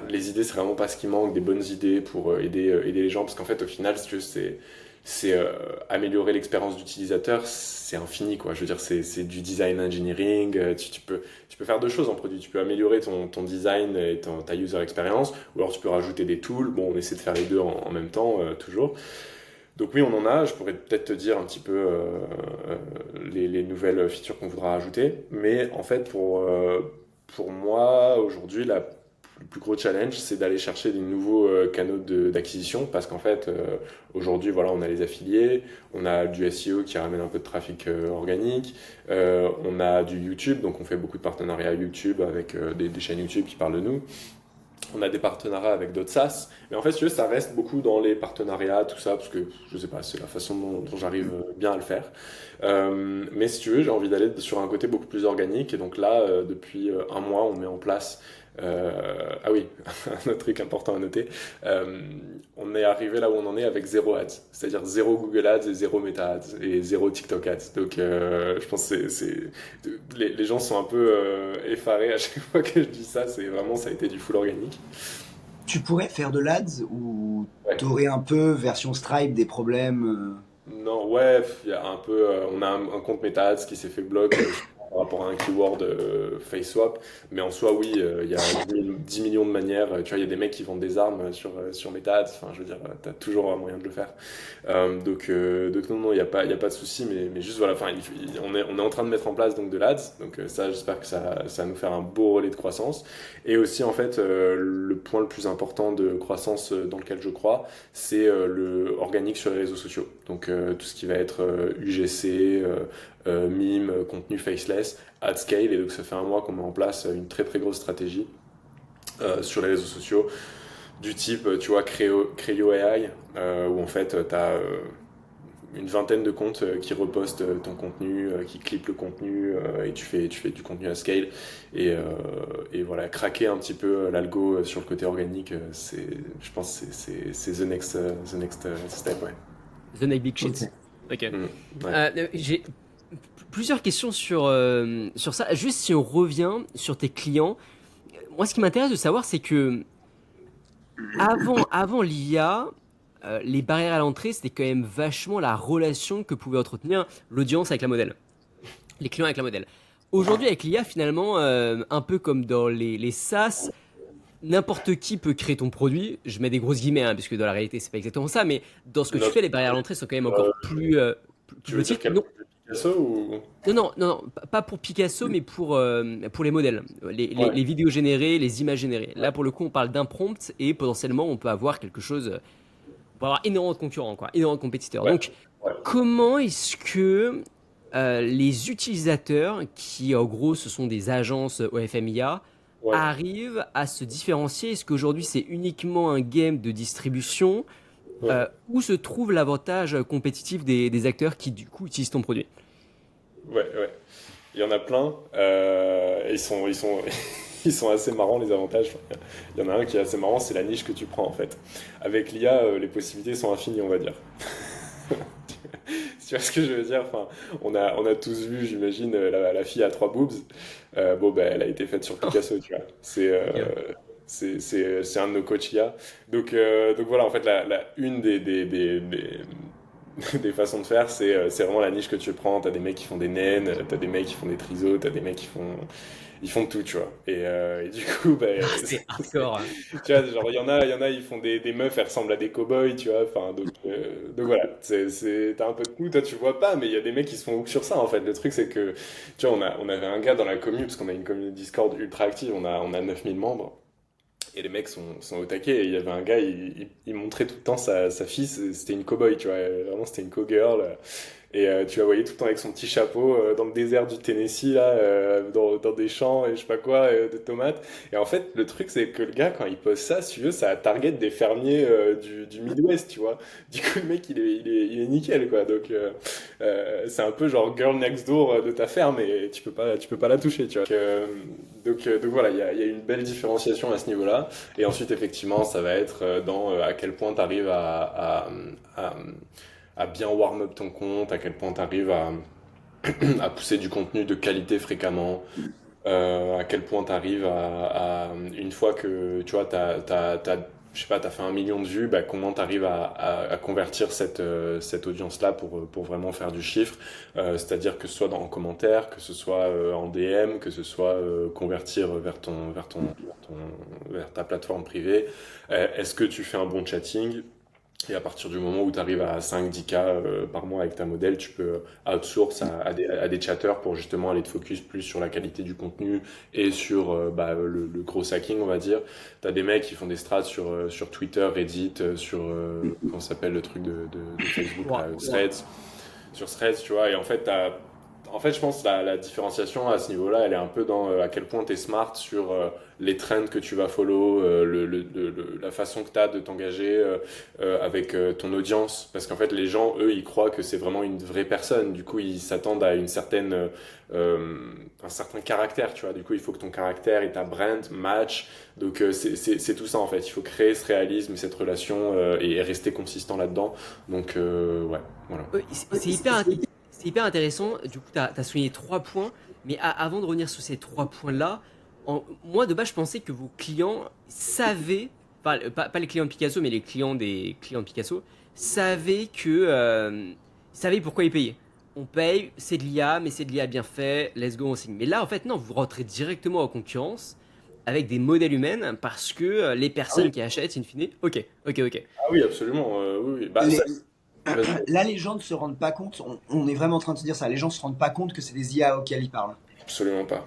Les idées, c'est vraiment pas ce qui manque, des bonnes idées pour aider les gens, parce qu'en fait, au final, si tu veux, c'est améliorer l'expérience d'utilisateur, c'est infini, quoi. Je veux dire, c'est du design engineering. Tu peux faire deux choses en produit. Tu peux améliorer ton design et ta user experience, ou alors tu peux rajouter des tools. Bon, on essaie de faire les deux en même temps, toujours. Donc oui, on en a. Je pourrais peut-être te dire un petit peu les nouvelles features qu'on voudra ajouter. Mais en fait, pour moi, aujourd'hui, le plus gros challenge, c'est d'aller chercher des nouveaux canaux d'acquisition parce qu'en fait, aujourd'hui, voilà, on a les affiliés, on a du SEO qui ramène un peu de trafic organique, on a du YouTube, donc on fait beaucoup de partenariats YouTube avec des chaînes YouTube qui parlent de nous. On a des partenariats avec d'autres SaaS, mais en fait, si tu veux, ça reste beaucoup dans les partenariats, tout ça, parce que je sais pas, c'est la façon dont j'arrive bien à le faire. Mais si tu veux, j'ai envie d'aller sur un côté beaucoup plus organique, et donc là, depuis un mois, on met en place Ah oui, un autre truc important à noter. Euh, on est arrivé là où on en est avec zéro ads, c'est-à-dire zéro Google Ads et zéro Meta Ads et zéro TikTok Ads. Donc je pense que les gens sont un peu effarés à chaque fois que je dis ça. C'est vraiment, ça a été du full organique. Tu pourrais faire de l'ADS ou Ouais. t'aurais un peu, version Stripe, des problèmes? Non, ouais, il y a un peu, on a un compte Meta Ads qui s'est fait bloc par rapport à un keyword face swap, mais en soi, oui, il y a 10 millions de manières. Tu vois, il y a des mecs qui vendent des armes sur Meta Ads. Enfin, je veux dire, t'as toujours un moyen de le faire. Donc non, non, il y a pas de souci, mais juste voilà, enfin, on est en train de mettre en place donc de l'Ads, donc ça, j'espère que ça va nous faire un beau relais de croissance. Et aussi, en fait, le point le plus important de croissance dans lequel je crois, c'est le organique sur les réseaux sociaux. Donc tout ce qui va être UGC, mime, contenu faceless, at scale. Et donc ça fait un mois qu'on met en place une très très grosse stratégie sur les réseaux sociaux du type, tu vois, Creo AI, où en fait tu as une vingtaine de comptes qui repostent ton contenu, qui clippent le contenu et tu fais du contenu à scale et voilà, craquer un petit peu l'algo sur le côté organique, je pense que c'est the next step, ouais. The Next Big Ok. Shit. Ok. Mm, ouais. J'ai plusieurs questions sur ça. Juste si on revient sur tes clients, moi ce qui m'intéresse de savoir, c'est que avant l'IA, les barrières à l'entrée, c'était quand même vachement la relation que pouvait entretenir l'audience avec la modèle, les clients avec la modèle. Aujourd'hui, avec l'IA, finalement, un peu comme dans les SaaS, n'importe qui peut créer ton produit. Je mets des grosses guillemets, hein, parce que dans la réalité, c'est pas exactement ça, mais dans ce que tu Notre- fais, les barrières à l'entrée sont quand même euh, encore plus Tu veux dire petites. quel Non, Picasso ou... non, pas pour Picasso, mais pour les modèles, Ouais, les vidéos générées, les images générées. ouais, Là, pour le coup, on parle d'un prompt et potentiellement, on peut avoir quelque chose. On peut avoir énormément de concurrents, quoi, énormément de compétiteurs. ouais, Donc, ouais, comment est-ce que les utilisateurs, qui en gros ce sont des agences OFMIA, ouais, arrivent à se différencier? Est-ce qu'aujourd'hui c'est uniquement un game de distribution? ouais, Où se trouve l'avantage compétitif des acteurs qui du coup utilisent ton produit? ouais, ouais. Il y en a plein. Ils sont assez marrants les avantages. Il y en a un qui est assez marrant, c'est la niche que tu prends en fait. Avec l'IA, les possibilités sont infinies, on va dire. Tu vois ce que je veux dire? Enfin, on a tous vu, j'imagine, la fille à trois boobs. Bon, ben, elle a été faite sur Picasso, tu vois. Ok. C'est un de nos coachs IA. Donc voilà, en fait, une des façons de faire, c'est vraiment la niche que tu prends. T'as des mecs qui font des naines, t'as des mecs qui font des trisos, t'as des mecs ils font tout, tu vois. Et du coup, bah, Ah, c'est hardcore, hein. tu vois, genre, il y en a, ils font des meufs, elles ressemblent à des cow-boys, tu vois. Enfin, donc voilà, t'as un peu de tout, toi tu vois pas, mais il y a des mecs qui se font hook sur ça, en fait. Le truc, c'est que, tu vois, on avait un gars dans la commu, parce qu'on a une communauté Discord ultra active, on a 9000 membres. Et les mecs sont au taquet. Et il y avait un gars, il montrait tout le temps sa fille, c'était une cow-boy, tu vois. Vraiment, c'était une cow-girl. Et tu la voyais tout le temps avec son petit chapeau dans le désert du Tennessee, là, dans des champs et je sais pas quoi, de tomates. Et en fait, le truc, c'est que le gars, quand il poste ça, si tu veux, ça target des fermiers du Midwest, tu vois. Du coup, le mec, il est nickel, quoi. Donc, c'est un peu genre girl next door de ta ferme et tu peux pas la toucher, tu vois. Donc voilà, il y a une belle différenciation à ce niveau-là. Et ensuite, effectivement, ça va être dans à quel point tu arrives à, à bien warm up ton compte, à quel point tu arrives à pousser du contenu de qualité fréquemment, à quel point tu arrives une fois que tu vois, je sais pas, t'as fait 1 million de vues, bah, comment tu arrives à convertir cette audience-là pour vraiment faire du chiffre, c'est-à-dire que ce soit en commentaire, que ce soit en DM, que ce soit convertir vers ta plateforme privée. Est-ce que tu fais un bon chatting? Et à partir du moment où tu arrives à 5-10K par mois avec ta modèle, tu peux outsource à des chatteurs pour justement aller te focus plus sur la qualité du contenu et sur bah, le gros hacking, on va dire. Tu as des mecs qui font des strats sur Twitter, Reddit, sur, comment ça s'appelle le truc de Facebook, là, Ouais. Threads, sur Threads, tu vois. Et en fait, En fait, je pense que la différenciation à ce niveau-là, elle est un peu dans à quel point tu es smart sur les trends que tu vas follow, la façon que tu as de t'engager avec ton audience. Parce qu'en fait, les gens, eux, ils croient que c'est vraiment une vraie personne. Du coup, ils s'attendent à une certaine, un certain caractère, tu vois. Du coup, il faut que ton caractère et ta brand match. Donc, c'est tout ça, en fait. Il faut créer ce réalisme, cette relation et rester consistant là-dedans. Donc, ouais, voilà. C'est hyper intéressant. Du coup, tu as souligné 3 points. Mais avant de revenir sur ces 3 points-là, moi, de base, je pensais que vos clients savaient, enfin, pas les clients de Picasso, mais les clients des clients de Picasso, savaient savaient pourquoi ils payaient. On paye, c'est de l'IA, mais c'est de l'IA bien fait, let's go, on signe. Mais là, en fait, non, vous rentrez directement en concurrence avec des modèles humains parce que les Ah oui, personnes qui achètent, in fine, ok, ok, ok. ah oui, absolument. Oui, oui. Bah, ça, Les- vas-y. Là, les gens ne se rendent pas compte, on est vraiment en train de se dire ça, les gens se rendent pas compte que c'est des IA auxquels ils parlent. Absolument pas.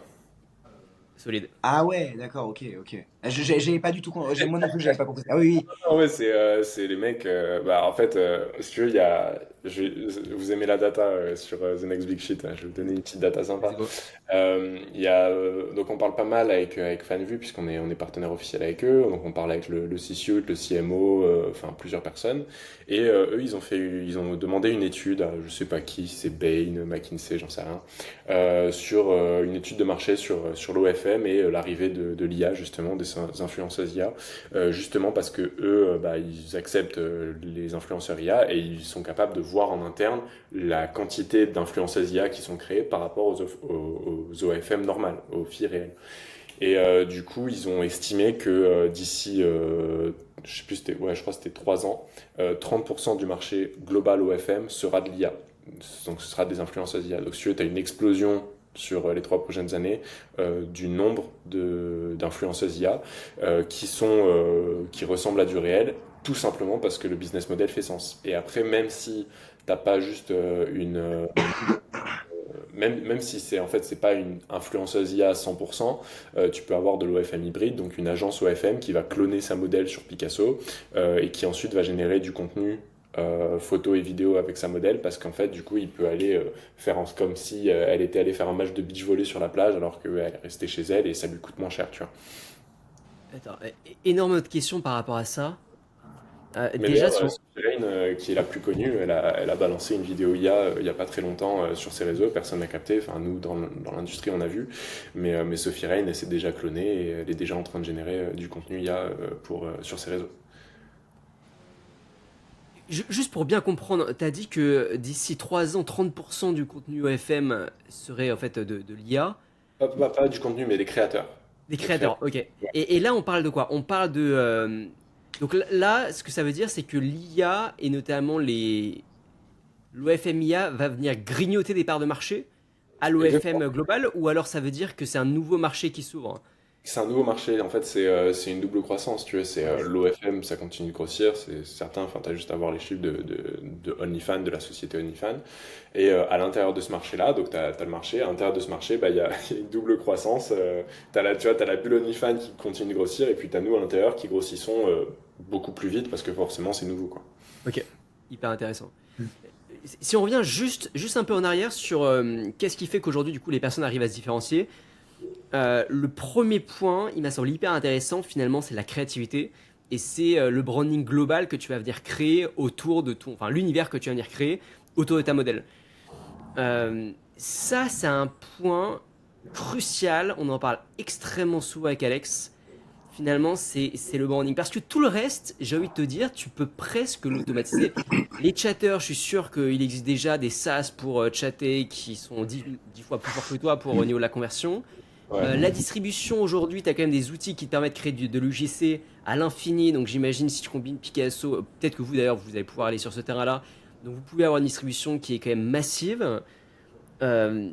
Solide. Ah ouais, d'accord, ok, ok. J'avais pas du tout, moi non plus, j'avais pas compris. Ah oui, oui. Ah ouais, c'est les mecs. Bah, en fait, si tu veux, il y a. Vous aimez la data sur The Next Big Shit, hein, je vais vous donner une petite data sympa. Vas-y, go. Il y a, donc, on parle pas mal avec FanVue, puisqu'on est partenaire officiel avec eux. Donc, on parle avec le CSUT, le CMO, enfin, plusieurs personnes. Et eux, ils ont demandé une étude à je sais pas qui, si c'est Bain, McKinsey, j'en sais rien, sur une étude de marché sur l'OFM et l'arrivée de l'IA, justement, des influenceuses IA. Justement parce que eux, bah, ils acceptent les influenceurs IA et ils sont capables de voir en interne la quantité d'influenceuses IA qui sont créées par rapport aux OFM normales, aux filles réelles. Et du coup, ils ont estimé que d'ici, je sais plus, ouais, je crois que c'était 3 ans, 30% du marché global OFM sera de l'IA. Donc ce sera des influenceuses IA. Donc si tu as une explosion sur les 3 prochaines années du nombre d'influenceuses IA qui ressemblent à du réel, tout simplement parce que le business model fait sens. Et après, même si t'as pas juste même si c'est en fait c'est pas une influenceuse IA à 100%, tu peux avoir de l'OFM hybride, donc une agence OFM qui va cloner sa modèle sur Picasso et qui ensuite va générer du contenu photo et vidéo avec sa modèle parce qu'en fait du coup il peut aller comme si elle était allée faire un match de beach volley sur la plage alors qu'elle est restée chez elle et ça lui coûte moins cher, tu vois. Attends, énorme autre question par rapport à ça. Mais Déjà, d'ailleurs, sur... Sophie Lane, qui est la plus connue, elle a balancé une vidéo IA il y a pas très longtemps sur ses réseaux, personne n'a capté, enfin nous dans l'industrie on a vu, mais Sophie Lane elle s'est déjà clonée et elle est déjà en train de générer du contenu IA sur ses réseaux. Juste pour bien comprendre, t'as dit que d'ici 3 ans, 30% du contenu OFM serait en fait de l'IA. Pas du contenu mais des créateurs. Des Les créateurs. créateurs, ok. Et là, on parle de quoi? On parle de... Donc là, ce que ça veut dire, c'est que l'IA, et notamment l'OFM IA, va venir grignoter des parts de marché à Exactement. l'OFM global, ou alors ça veut dire que c'est un nouveau marché qui s'ouvre? C'est un nouveau marché, en fait, c'est une double croissance, tu vois. C'est l'OFM, ça continue de grossir, c'est certain. Enfin, t'as juste à voir les chiffres de OnlyFans, de la société OnlyFans. Et à l'intérieur de ce marché-là, donc t'as le marché, à l'intérieur de ce marché, bah, il y a, il y a une double croissance. Tu vois, t'as la bulle OnlyFans qui continue de grossir, et puis t'as nous à l'intérieur qui grossissons beaucoup plus vite parce que forcément c'est nouveau, quoi. Ok, hyper intéressant. Si on revient juste un peu en arrière sur qu'est-ce qui fait qu'aujourd'hui, du coup, les personnes arrivent à se différencier. Le premier point, il m'a semblé hyper intéressant, finalement, c'est la créativité. Et c'est le branding global que tu vas venir créer autour de ton... Enfin, l'univers que tu vas venir créer autour de ta modèle. Ça, c'est un point crucial. On en parle extrêmement souvent avec Alex. Finalement, c'est le branding. Parce que tout le reste, j'ai envie de te dire, tu peux presque l'automatiser. Les chatteurs, je suis sûr qu'il existe déjà des SaaS pour chatter qui sont 10 fois plus forts que toi pour au niveau de la conversion. Ouais. La distribution aujourd'hui, tu as quand même des outils qui te permettent de créer de l'UGC à l'infini. Donc j'imagine si tu combines Picasso, peut-être que vous d'ailleurs, vous allez pouvoir aller sur ce terrain-là. Donc vous pouvez avoir une distribution qui est quand même massive. Euh,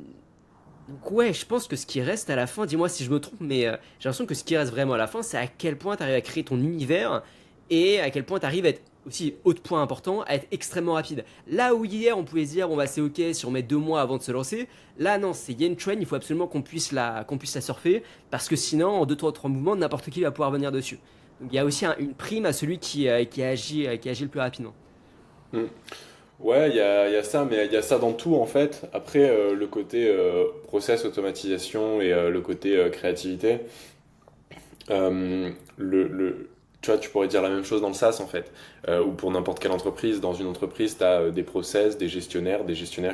donc ouais, je pense que ce qui reste à la fin, dis-moi si je me trompe, mais j'ai l'impression que ce qui reste vraiment à la fin, c'est à quel point tu arrives à créer ton univers et à quel point tu arrives à être aussi, autre point important, à être extrêmement rapide. Là où hier on pouvait se dire bon bah c'est ok si on met 2 mois avant de se lancer, là non, c'est il y a une trend, il faut absolument qu'on puisse la surfer parce que sinon en 2 3 mouvements n'importe qui va pouvoir venir dessus. Donc il y a aussi une prime à celui qui agit le plus rapidement. Mm. Ouais, il y a ça, mais il y a ça dans tout en fait. Après, le côté process, automatisation et le côté créativité, Euh, tu vois, tu pourrais dire la même chose dans le SaaS en fait, ou pour n'importe quelle entreprise. Dans une entreprise, tu as des process, des gestionnaires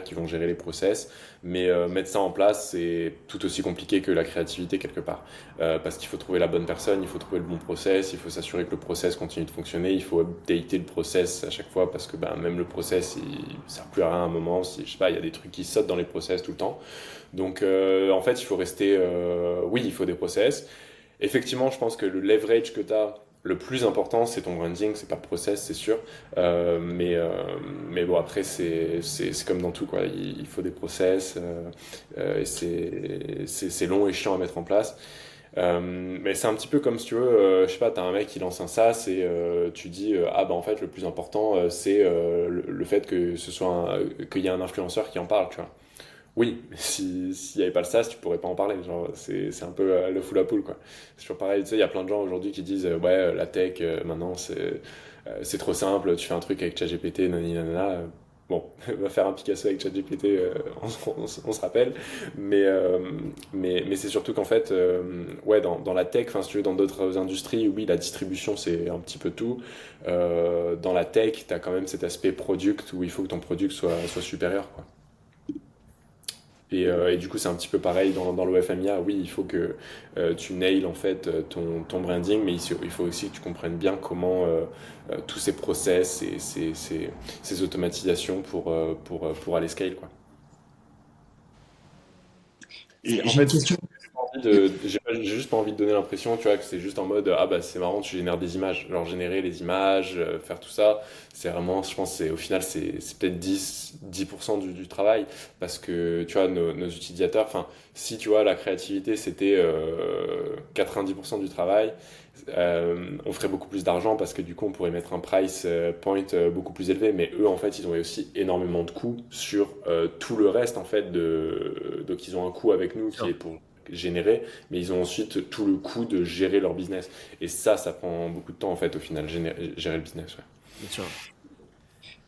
qui vont gérer les process, mais mettre ça en place, c'est tout aussi compliqué que la créativité quelque part. Parce qu'il faut trouver la bonne personne, il faut trouver le bon process, il faut s'assurer que le process continue de fonctionner, il faut updater le process à chaque fois, parce que ben, même le process, il sert plus à rien à un moment. Si, je sais pas, il y a des trucs qui sautent dans les process tout le temps. Donc en fait, il faut rester... oui, il faut des process. Effectivement, je pense que le leverage que tu as, le plus important, c'est ton branding, c'est pas le process, c'est sûr. Mais bon, après, c'est comme dans tout, quoi. Il faut des process, et c'est long et chiant à mettre en place. Mais c'est un petit peu comme si tu veux, je sais pas, t'as un mec qui lance un SaaS et tu dis, ah bah en fait, le plus important, c'est le fait que ce soit qu'il y ait un influenceur qui en parle, tu vois. Oui, mais s'il n'y avait pas le SaaS, tu pourrais pas en parler. Genre, c'est un peu le fou la poule, quoi. C'est toujours pareil, tu sais, il y a plein de gens aujourd'hui qui disent ouais, la tech, maintenant, c'est trop simple, tu fais un truc avec ChatGPT, nanani, nanana. Bon, va faire un Picasso avec ChatGPT, on se rappelle. Mais, euh, mais c'est surtout qu'en fait, ouais, dans la tech, enfin, si tu veux, dans d'autres industries, oui, la distribution, c'est un petit peu tout. Dans la tech, tu as quand même cet aspect product où il faut que ton product soit supérieur, quoi. Et du coup, c'est un petit peu pareil dans l'OFMIA. Oui, il faut que tu nails en fait ton branding, mais il faut aussi que tu comprennes bien comment tous ces process et ces automatisations pour aller scale, quoi. En J'ai une fait, question. j'ai juste pas envie de donner l'impression, tu vois, que c'est juste en mode ah bah c'est marrant, tu génères des images. Genre générer les images, faire tout ça, c'est vraiment, je pense, au final, c'est peut-être 10% du travail. Parce que, tu vois, nos utilisateurs, enfin, si tu vois, la créativité c'était 90% du travail, on ferait beaucoup plus d'argent parce que du coup, on pourrait mettre un price point beaucoup plus élevé. Mais eux, en fait, ils ont aussi énormément de coûts sur tout le reste, en fait, donc ils ont un coût avec nous qui est pour générer, mais ils ont ensuite tout le coût de gérer leur business. Et ça prend beaucoup de temps en fait au final, gérer le business. Ouais. Bien sûr.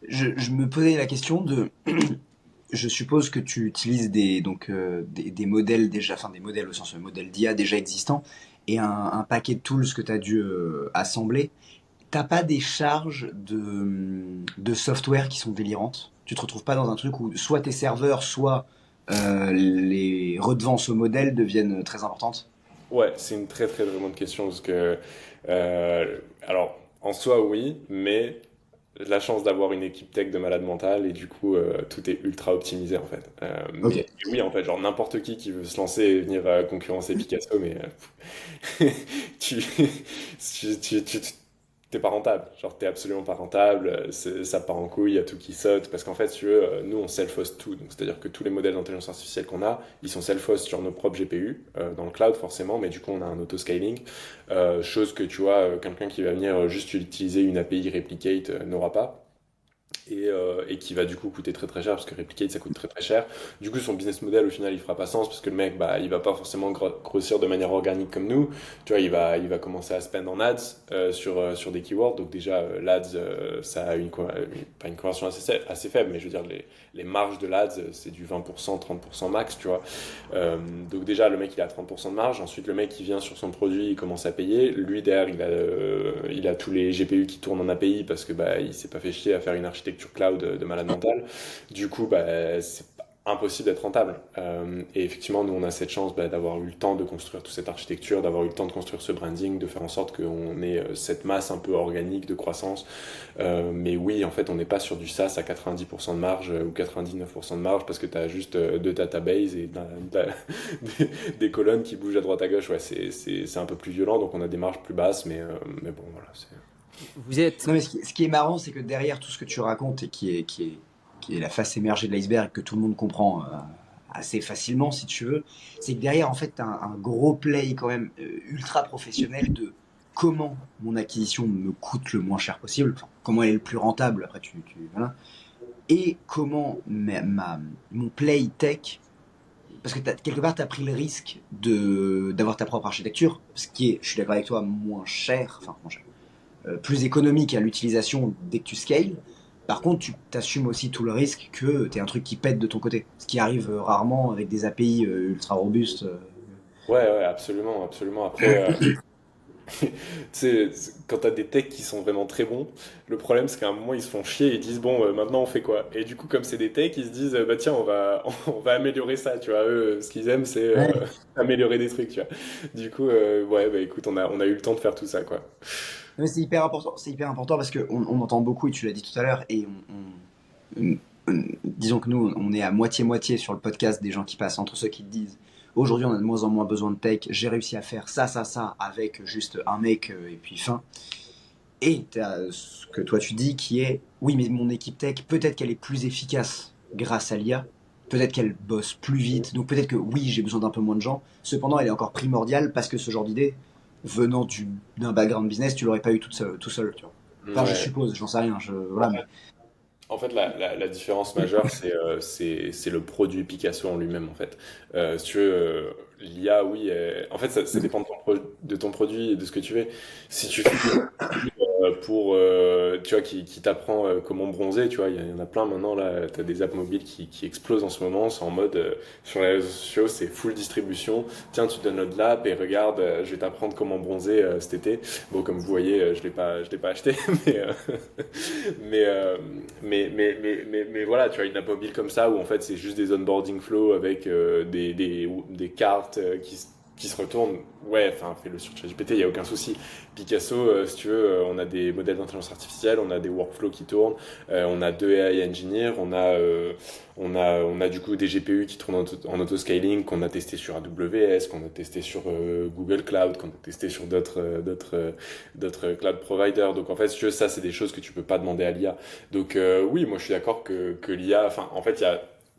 Je me posais la question de. Je suppose que tu utilises des modèles déjà, enfin des modèles au sens modèle d'IA déjà existants et un paquet de tools que tu as dû assembler. T'as pas des charges de software qui sont délirantes? Tu te retrouves pas dans un truc où soit tes serveurs, soit les redevances au modèle deviennent très importantes? Ouais, c'est une très très bonne question parce que alors en soi oui, mais j'ai la chance d'avoir une équipe tech de malade mental et du coup tout est ultra optimisé en fait. Ok. Mais oui en fait genre n'importe qui veut se lancer et venir concurrencer Picasso mais tu, tu t'es pas rentable, genre t'es absolument pas rentable, ça part en couille, il y a tout qui saute, parce qu'en fait, si tu veux, nous on self-host tout, donc c'est-à-dire que tous les modèles d'intelligence artificielle qu'on a, ils sont self-host sur nos propres GPU, dans le cloud forcément, mais du coup on a un auto-scaling, chose que tu vois, quelqu'un qui va venir juste utiliser une API Replicate n'aura pas et qui va du coup coûter très très cher parce que Replicate ça coûte très très cher. Du coup son business model au final il fera pas sens parce que le mec bah il va pas forcément grossir de manière organique comme nous. Tu vois il va commencer à spend en ads sur des keywords donc déjà l'ads ça a pas une conversion assez faible mais je veux dire les marges de l'ads c'est du 20% 30% max tu vois. Donc déjà le mec il a 30% de marge ensuite le mec qui vient sur son produit il commence à payer lui derrière il a tous les GPU qui tournent en API parce que bah il s'est pas fait chier à faire une architecture cloud de malade mental. Du coup, bah, c'est impossible d'être rentable. Et effectivement, nous, on a cette chance bah, d'avoir eu le temps de construire toute cette architecture, d'avoir eu le temps de construire ce branding, de faire en sorte qu'on ait cette masse un peu organique de croissance. Mais oui, en fait, on n'est pas sur du SaaS à 90% de marge ou 99% de marge parce que tu as juste deux databases et des colonnes qui bougent à droite à gauche. Ouais, c'est un peu plus violent, donc on a des marges plus basses, mais bon, voilà. Vous êtes. Non, mais ce qui est marrant, c'est que derrière tout ce que tu racontes et qui est la face émergée de l'iceberg que tout le monde comprend assez facilement, si tu veux, c'est que derrière, en fait, tu as un gros play quand même ultra professionnel de comment mon acquisition me coûte le moins cher possible, enfin, comment elle est le plus rentable, après voilà, et comment mon play tech, parce que quelque part, tu as pris le risque d'avoir ta propre architecture, ce qui est, je suis d'accord avec toi, moins cher, enfin, moins cher, plus économique à l'utilisation dès que tu scales. Par contre, tu t'assumes aussi tout le risque que tu aies un truc qui pète de ton côté. Ce qui arrive rarement avec des API ultra robustes. Ouais, ouais, absolument, absolument. Après, tu sais, quand t'as des techs qui sont vraiment très bons, le problème c'est qu'à un moment ils se font chier et ils disent bon, maintenant on fait quoi? Et du coup, comme c'est des techs, ils se disent bah tiens, on va améliorer ça, tu vois. Eux, ce qu'ils aiment, c'est Ouais. améliorer des trucs, tu vois. Du coup, ouais, bah écoute, on a eu le temps de faire tout ça, quoi. Mais c'est hyper important. C'est hyper important parce qu'on on entend beaucoup, et tu l'as dit tout à l'heure, et disons que nous, on est à moitié-moitié sur le podcast des gens qui passent entre ceux qui te disent aujourd'hui on a de moins en moins besoin de tech, j'ai réussi à faire ça avec juste un mec et puis fin. Et t'as ce que toi tu dis qui est oui, mais mon équipe tech, peut-être qu'elle est plus efficace grâce à l'IA, peut-être qu'elle bosse plus vite, donc peut-être que oui, j'ai besoin d'un peu moins de gens. Cependant, elle est encore primordiale parce que ce genre d'idée, venant d'un background business, tu l'aurais pas eu tout seul, tu vois. Enfin, je Ouais. suppose, j'en sais rien, voilà, mais En fait, la différence majeure, c'est le produit Picasso en lui-même, en fait. Si tu veux, l'IA, oui, en fait, ça dépend de ton produit et de ce que tu fais. Si tu fais pour, tu vois, qui t'apprend comment bronzer, tu vois, il y en a plein maintenant, là, t'as des apps mobiles qui explosent en ce moment, c'est en mode, sur les réseaux sociaux, c'est full distribution. Tiens, tu downloads l'app et regarde, je vais t'apprendre comment bronzer cet été. Bon, comme vous voyez, je l'ai pas acheté, mais, mais, euh, mais voilà, tu vois, une app mobile comme ça où en fait c'est juste des onboarding flow avec des cartes qui se retournent. Ouais, enfin, fais-le sur ChatGPT, il n'y a aucun souci. Picasso, si tu veux, on a des modèles d'intelligence artificielle, on a des workflows qui tournent, on a deux AI engineers, on a du coup des GPU qui tournent en auto-scaling qu'on a testé sur AWS, qu'on a testé sur Google Cloud, qu'on a testé sur d'autres cloud providers. Donc en fait, si tu veux, ça, c'est des choses que tu peux pas demander à l'IA. Donc oui, moi je suis d'accord que l'IA, enfin en fait,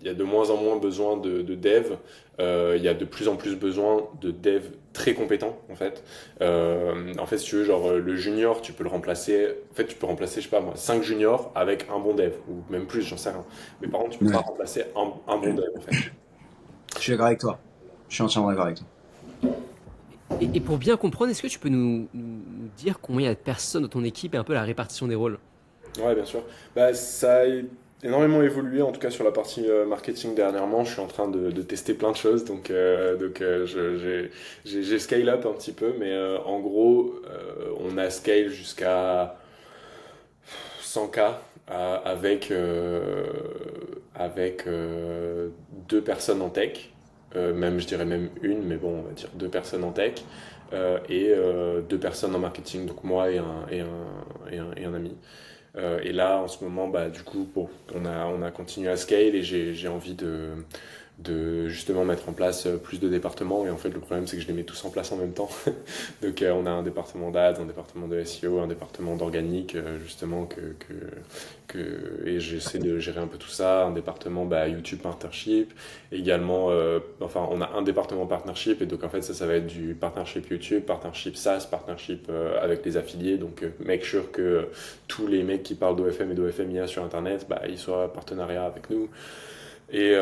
il y a de moins en moins besoin de dev, il y a de plus en plus besoin de dev très compétents en fait. En fait, si tu veux, genre le junior, tu peux le remplacer. En fait, tu peux remplacer, je sais pas moi, 5 juniors avec un bon dev, ou même plus, j'en sais rien. Mais par contre, tu peux pas ouais, remplacer un bon dev en fait. je suis d'accord avec toi. Je suis entièrement d'accord avec toi. Et pour bien comprendre, est-ce que tu peux nous dire combien il y a de personnes dans ton équipe et un peu la répartition des rôles? Ouais, bien sûr. Bah, ça a énormément évolué, en tout cas sur la partie marketing dernièrement. Je suis en train de tester plein de choses, j'ai scale up un petit peu, mais en gros, on a scale jusqu'à 100K avec deux personnes en tech, même je dirais même une, mais bon, on va dire deux personnes en tech. Et deux personnes en marketing, donc moi et un ami. Et là, en ce moment, bah, du coup, bon, on a continué à scale et j'ai envie de justement mettre en place plus de départements. Et en fait, le problème, c'est que je les mets tous en place en même temps. Donc, on a un département d'ads, un département de SEO, un département d'organique, justement, et j'essaie de gérer un peu tout ça. Un département bah, YouTube Partnership. Également, enfin, on a un département partnership. Et donc, en fait, ça va être du partnership YouTube, partnership SaaS, partnership avec les affiliés. Donc, make sure que tous les mecs qui parlent d'OFM et d'OFMIA sur Internet, bah, ils soient en partenariat avec nous. Et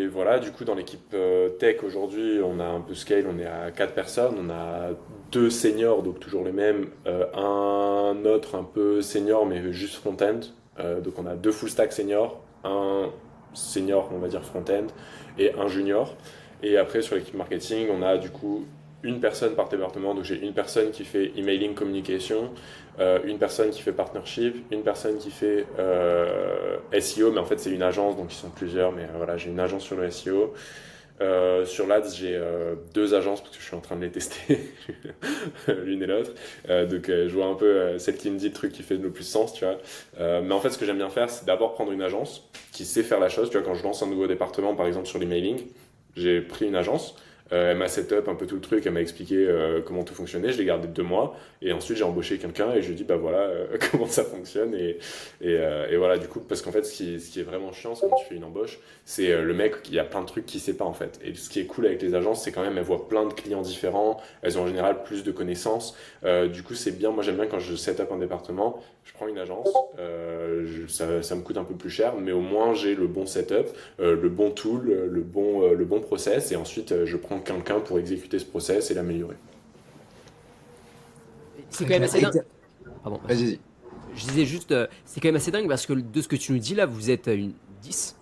voilà, du coup, dans l'équipe tech aujourd'hui, on a un peu scale, on est à 4 personnes, on a deux seniors, donc toujours les mêmes, un autre un peu senior, mais juste front-end. Donc on a deux full stack seniors, un senior, on va dire front-end, et un junior. Et après, sur l'équipe marketing, on a du coup une personne par département, donc j'ai une personne qui fait emailing communication, une personne qui fait partnership, une personne qui fait SEO, mais en fait c'est une agence, donc ils sont plusieurs, mais voilà, j'ai une agence sur le SEO. Sur l'Ads, j'ai deux agences parce que je suis en train de les tester, l'une et l'autre. Je vois un peu celle qui me dit le truc qui fait le plus sens, tu vois. Mais en fait, ce que j'aime bien faire, c'est d'abord prendre une agence qui sait faire la chose. Tu vois, quand je lance un nouveau département, par exemple sur l'emailing, j'ai pris une agence. Elle m'a set up un peu tout le truc, elle m'a expliqué comment tout fonctionnait, je l'ai gardé 2 mois et ensuite j'ai embauché quelqu'un et je lui ai dit bah voilà comment ça fonctionne et voilà du coup parce qu'en fait ce qui est vraiment chiant quand tu fais une embauche c'est le mec il y a plein de trucs qu'il sait pas en fait et ce qui est cool avec les agences c'est quand même elles voient plein de clients différents, elles ont en général plus de connaissances. Du coup c'est bien, moi j'aime bien quand je set up un département, je prends une agence, ça me coûte un peu plus cher mais au moins j'ai le bon setup, le bon tool, le bon process et ensuite je prends quelqu'un pour exécuter ce process et l'améliorer. C'est Très quand même clair. assez dingue. Pardon. Vas-y, vas-y. je disais juste, c'est quand même assez dingue parce que de ce que tu nous dis là, vous êtes une 10,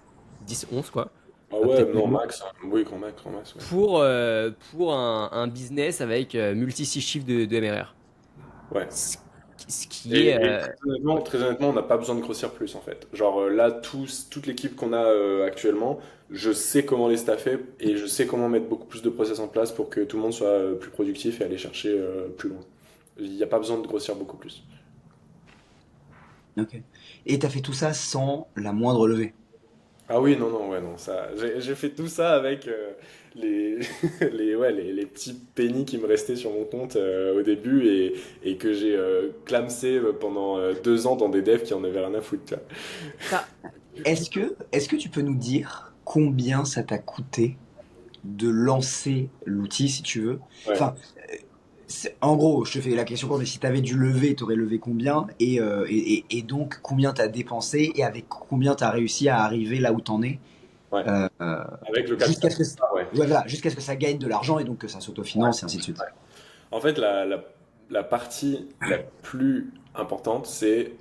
10, 11 quoi, Ah ouais, peut-être non, même max, hein. Oui, grand max, ouais. pour un business avec multi-6 chiffres de MRR. Ouais. Ce, ce qui est. Et très honnêtement, on n'a pas besoin de grossir plus en fait. Genre là, toute l'équipe qu'on a actuellement, je sais comment les staffer et je sais comment mettre beaucoup plus de process en place pour que tout le monde soit plus productif et aller chercher plus loin. Il n'y a pas besoin de grossir beaucoup plus. Ok. Et t'as fait tout ça sans la moindre levée. Ah oui, non, non, ouais, non, ça, j'ai fait tout ça avec les, les petits pennies qui me restaient sur mon compte au début et que j'ai clamsé pendant 2 ans dans des devs qui en avaient rien à foutre, tu vois. Ça, Est-ce que tu peux nous dire combien ça t'a coûté de lancer l'outil, si tu veux? Ouais. Enfin, en gros, je te fais la question courte, mais si t'avais dû lever, t'aurais levé combien? Et donc, combien t'as dépensé et avec combien t'as réussi à arriver là où t'en es? Ouais. euh, Avec le jusqu'à capital. ce que, Ah ouais. ouais, voilà, jusqu'à ce que ça gagne de l'argent et donc que ça Ouais. s'autofinance et ainsi de suite. En fait, la partie la plus importante, c'est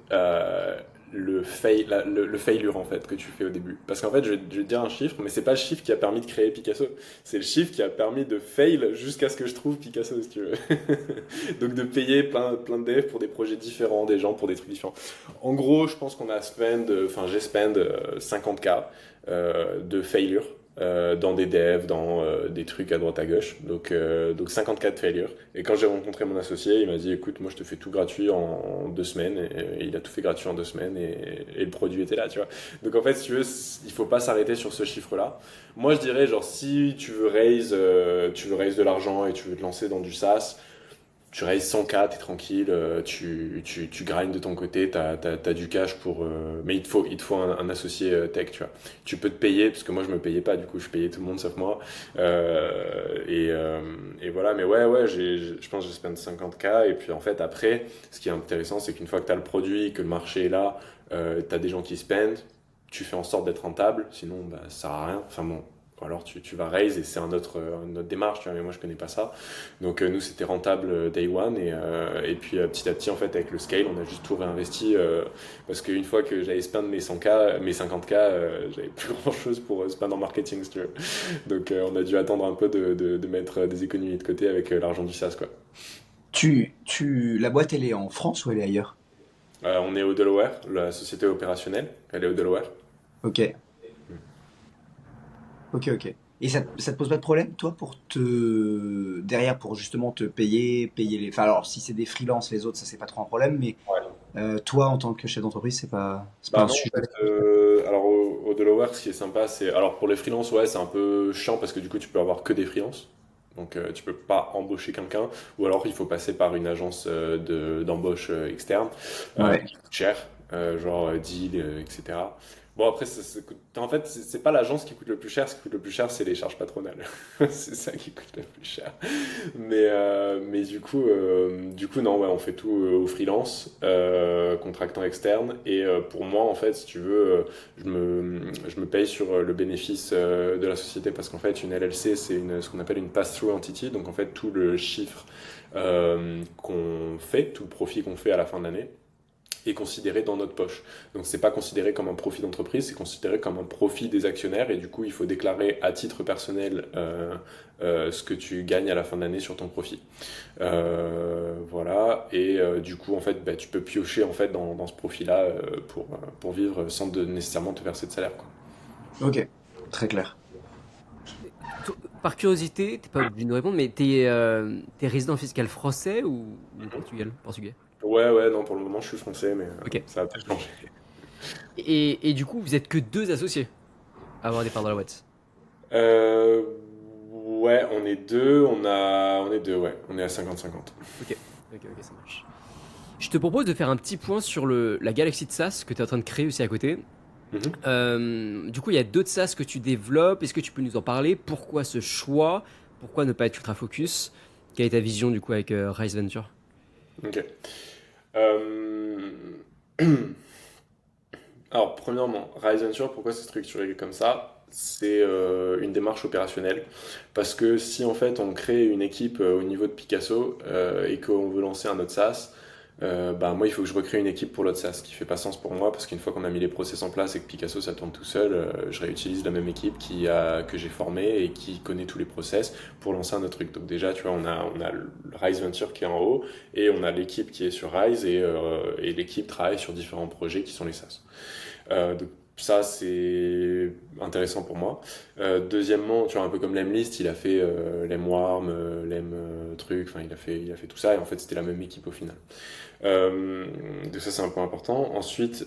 le failure en fait que tu fais au début. Parce qu'en fait, je vais te dire un chiffre, mais c'est pas le chiffre qui a permis de créer Picasso. C'est le chiffre qui a permis de fail jusqu'à ce que je trouve Picasso, si tu veux. Donc de payer plein de devs pour des projets différents, des gens pour des trucs différents. En gros, je pense qu'on a j'ai spend 50K de failure dans des devs, dans des trucs à droite à gauche. Donc 54 failures. Et quand j'ai rencontré mon associé, il m'a dit écoute, moi je te fais tout gratuit en 2 semaines. Et il a tout fait gratuit en 2 semaines et le produit était là, tu vois. Donc en fait, si tu veux, il faut pas s'arrêter sur ce chiffre-là. Moi je dirais, genre, si tu veux raise de l'argent et tu veux te lancer dans du SaaS, tu raises 100K, t'es tranquille, tu grindes de ton côté, t'as du cash pour. Mais il te faut un associé tech, tu vois. Tu peux te payer, parce que moi je me payais pas, du coup je payais tout le monde sauf moi. Et voilà, mais ouais, je pense que j'ai spend 50K, et puis en fait après, ce qui est intéressant, c'est qu'une fois que t'as le produit, que le marché est là, t'as des gens qui spendent, tu fais en sorte d'être rentable, sinon bah, ça sert à rien. Enfin bon, ou alors tu vas raise et c'est une autre démarche, tu vois, mais moi je connais pas ça. Donc nous c'était rentable day one et puis petit à petit en fait avec le scale on a juste tout réinvesti parce qu'une fois que j'avais spend mes 100K, mes 50K, j'avais plus grand chose pour spend en marketing si tu veux. Donc on a dû attendre un peu de mettre des économies de côté avec l'argent du SaaS quoi. La boîte, elle est en France ou elle est ailleurs? On est au Delaware, la société opérationnelle, elle est au Delaware. Ok, ok. Et ça te pose pas de problème, toi, derrière, pour justement te payer les. Enfin, alors, si c'est des freelances, les autres, ça c'est pas trop un problème, mais Ouais. toi, en tant que chef d'entreprise, c'est pas Bah un non, en sujet. fait, alors au Delaware, ce qui est sympa, c'est. Alors pour les freelances, ouais, c'est un peu chiant parce que du coup, tu peux avoir que des freelances. Donc tu peux pas embaucher quelqu'un, ou alors il faut passer par une agence d'embauche externe, Ouais. qui coûte cher, genre Deal, etc. Bon après, en fait, c'est pas l'agence qui coûte le plus cher, ce qui coûte le plus cher, c'est les charges patronales. C'est ça qui coûte le plus cher. Mais du coup, non, ouais, on fait tout au freelance, contractant externe. Et pour moi, en fait, si tu veux, je me paye sur le bénéfice de la société parce qu'en fait, une LLC, c'est ce qu'on appelle une pass-through entity. Donc en fait, tout le chiffre qu'on fait, tout le profit qu'on fait à la fin de l'année, est considéré dans notre poche. Donc c'est pas considéré comme un profit d'entreprise, c'est considéré comme un profit des actionnaires et du coup il faut déclarer à titre personnel ce que tu gagnes à la fin de l'année sur ton profit. Voilà, et du coup en fait bah, tu peux piocher en fait dans ce profit-là pour vivre sans nécessairement te verser de salaire quoi. Ok, très clair. par curiosité, t'es pas obligé de nous répondre, mais t'es résident fiscal français ou portugais? Ouais, non, pour le moment je suis français, mais Ok. ça va peut-être changer. Et du coup, vous êtes que deux associés à avoir des parts dans la boîte. Euh, ouais, on est deux, on est deux, ouais, on est à 50-50. Ok, ok, ça marche. Je te propose de faire un petit point sur la galaxie de SaaS que tu es en train de créer aussi à côté. Mhm. Du coup, il y a d'autres SaaS que tu développes. Est-ce que tu peux nous en parler? Pourquoi ce choix? Pourquoi ne pas être ultra focus? Quelle est ta vision du coup avec Rise Venture? Ok. Euh, Alors, premièrement, Rise Venture, pourquoi c'est structuré comme ça? C'est une démarche opérationnelle. Parce que si en fait on crée une équipe au niveau de Picasso et qu'on veut lancer un autre SaaS, bah moi il faut que je recrée une équipe pour l'autre SaaS, ce qui fait pas sens pour moi parce qu'une fois qu'on a mis les process en place et que Picasso ça tourne tout seul, je réutilise la même équipe que j'ai formée et qui connaît tous les process pour lancer un autre truc. Donc déjà tu vois on a le Rise Venture qui est en haut et on a l'équipe qui est sur Rise et l'équipe travaille sur différents projets qui sont les SaaS. Donc ça, c'est intéressant pour moi. Deuxièmement, tu vois, un peu comme l'Emlist, il a fait l'Emwarm, l'Em truc, enfin, il a fait tout ça, et en fait, c'était la même équipe au final. Donc ça, c'est un point important. Ensuite,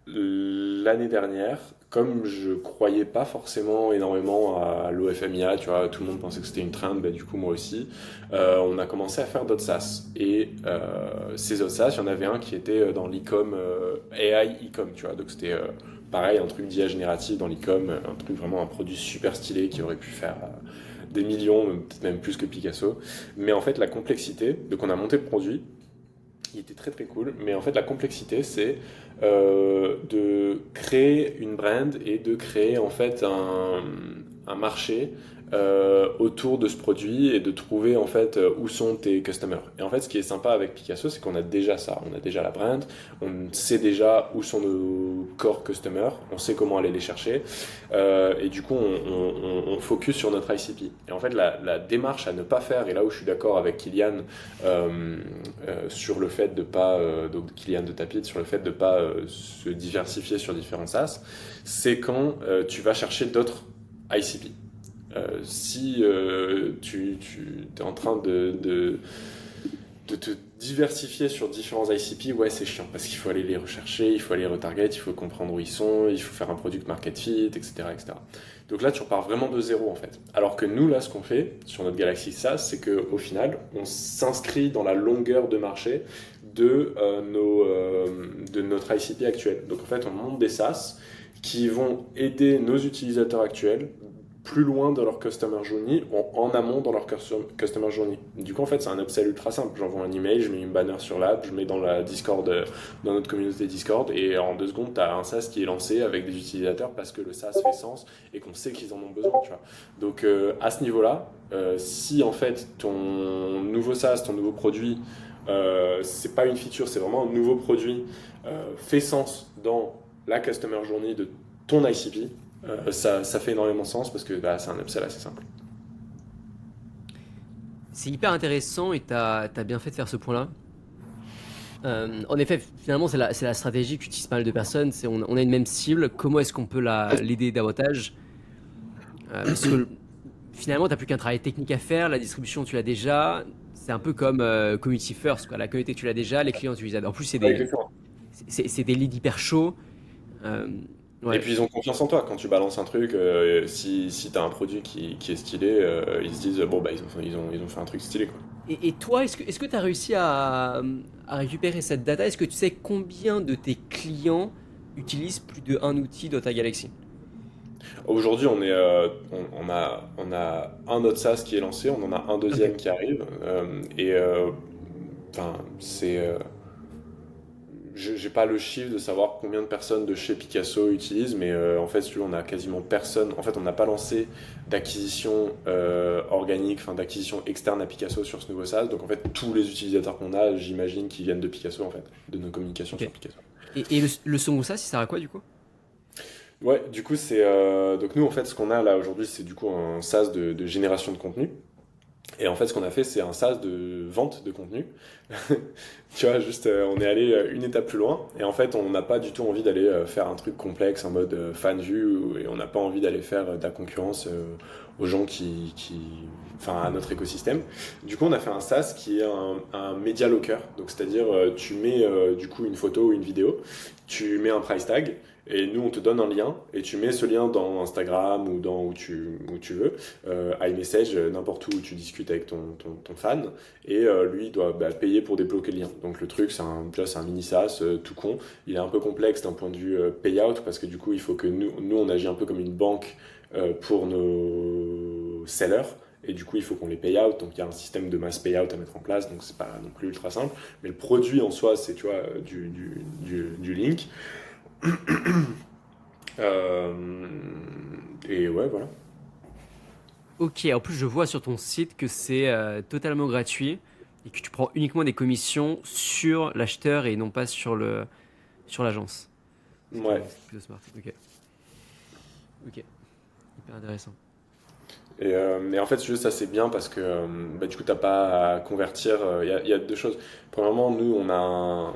l'année dernière, comme je croyais pas forcément énormément à l'OFMIA, tu vois, tout le monde pensait que c'était une trend, bah, du coup moi aussi, on a commencé à faire d'autres SaaS. Et ces autres SaaS, il y en avait un qui était dans l'e-com, AI e-com, tu vois, donc c'était pareil, un truc d'IA générative dans l'e-com, un truc vraiment un produit super stylé qui aurait pu faire des millions, peut-être même plus que Picasso. Mais en fait, la complexité, donc on a monté le produit, il était très très cool, mais en fait la complexité c'est de créer une brand et de créer en fait un marché autour de ce produit et de trouver en fait où sont tes customers. Et en fait ce qui est sympa avec Picasso c'est qu'on a déjà ça, on a déjà la brand, on sait déjà où sont nos core customers, on sait comment aller les chercher et du coup on focus sur notre ICP. Et en fait la démarche à ne pas faire, et là où je suis d'accord avec Kylian sur le fait de pas donc Kylian de Tapit sur le fait de pas se diversifier sur différents SaaS, c'est quand tu vas chercher d'autres ICP. Si tu es en train de te diversifier sur différents ICP, ouais, c'est chiant parce qu'il faut aller les rechercher, il faut aller retarget, il faut comprendre où ils sont, il faut faire un product market fit, etc., etc. Donc là, tu repars vraiment de zéro en fait. Alors que nous, là, ce qu'on fait sur notre Galaxy SaaS, c'est qu'au final, on s'inscrit dans la longueur de marché de notre ICP actuel. Donc en fait, on monte des SaaS qui vont aider nos utilisateurs actuels plus loin dans leur customer journey, en amont dans leur customer journey. Du coup, en fait, c'est un upsell ultra simple. J'envoie un email, je mets une banner sur l'app, je mets dans la Discord, dans notre communauté Discord, et en 2 secondes, tu as un SaaS qui est lancé avec des utilisateurs parce que le SaaS fait sens et qu'on sait qu'ils en ont besoin. Tu vois. Donc, à ce niveau-là, si en fait ton nouveau SaaS, ton nouveau produit, c'est pas une feature, c'est vraiment un nouveau produit, fait sens dans la customer journey de ton ICP, ça fait énormément de sens parce que bah, c'est un upsell assez simple. C'est hyper intéressant et t'as bien fait de faire ce point-là. En effet, finalement, c'est la stratégie qu'utilisent pas mal de personnes. C'est on a une même cible. Comment est-ce qu'on peut l'aider davantage? Parce que finalement, t'as plus qu'un travail technique à faire. La distribution, tu l'as déjà. C'est un peu comme community first, quoi. La communauté, tu l'as déjà. Les clients, tu les as. En plus, Ouais, exactement. c'est des leads hyper chauds. Euh, Et ouais. puis ils ont confiance en toi quand tu balances un truc. Si tu as un produit qui est stylé, ils se disent bon bah ils ont fait un truc stylé quoi. Et toi, est-ce que tu as réussi à récupérer cette data? Est-ce que tu sais combien de tes clients utilisent plus d'un outil dans ta galaxie? Aujourd'hui on a un autre SaaS qui est lancé, on en a un Ok. deuxième qui arrive et enfin c'est j'ai pas le chiffre de savoir combien de personnes de chez Picasso utilisent, mais en fait, si tu veux, on a quasiment personne. En fait, on n'a pas lancé d'acquisition organique, enfin d'acquisition externe à Picasso sur ce nouveau SaaS. Donc en fait, tous les utilisateurs qu'on a, j'imagine qu'ils viennent de Picasso en fait, de nos communications Ok. sur Picasso. Et le second ça, ça sert à quoi du coup? Ouais, du coup, c'est donc nous en fait, ce qu'on a là aujourd'hui, c'est du coup un SaaS de génération de contenu. Et en fait, ce qu'on a fait, c'est un SaaS de vente de contenu. Tu vois, juste, on est allé une étape plus loin. Et en fait, on n'a pas du tout envie d'aller faire un truc complexe en mode fan view. Et on n'a pas envie d'aller faire de la concurrence aux gens enfin, à notre écosystème. Du coup, on a fait un SaaS qui est un media locker. Donc, c'est-à-dire, tu mets du coup une photo ou une vidéo, tu mets un price tag. Et nous, on te donne un lien et tu mets ce lien dans Instagram ou dans où tu veux, iMessage, n'importe où tu discutes avec ton fan. Et lui, il doit payer pour débloquer le lien. Donc le truc, c'est un mini SaaS tout con. Il est un peu complexe d'un point de vue payout parce que du coup, il faut que nous on agit un peu comme une banque pour nos sellers. Et du coup, il faut qu'on les paye out. Donc, il y a un système de mass payout à mettre en place. Donc, c'est pas non plus ultra simple. Mais le produit en soi, c'est, tu vois, du link. Euh, et ouais, voilà. Ok, en plus je vois sur ton site que c'est totalement gratuit. et que tu prends uniquement des commissions sur l'acheteur et non pas sur l'agence. Ouais. C'est plutôt smart. Ok. Ok. Hyper intéressant. Mais en fait, si tu veux, ça c'est bien parce que bah, du coup, t'as pas à convertir. Il y a deux choses. Premièrement, nous, on a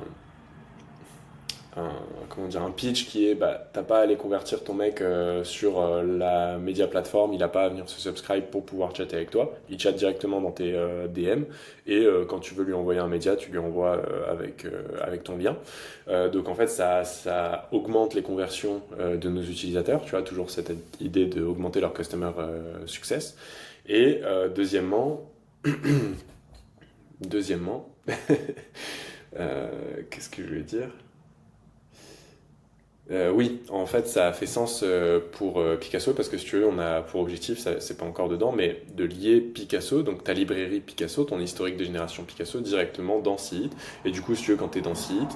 comment dire, un pitch qui est bah, t'as pas à aller convertir ton mec sur la média plateforme, il a pas à venir se subscribe pour pouvoir chatter avec toi, il chatte directement dans tes DM et quand tu veux lui envoyer un média, tu lui envoies avec ton lien. Donc en fait, ça augmente les conversions de nos utilisateurs, tu vois, toujours cette idée d'augmenter leur customer success. Et deuxièmement, qu'est-ce que je voulais dire? Oui, en fait, ça a fait sens pour Picasso parce que si tu veux, on a pour objectif, c'est pas encore dedans, mais de lier Picasso, donc ta librairie Picasso, ton historique de génération Picasso, directement dans Seed. Et du coup, si tu veux, quand tu es dans Seed,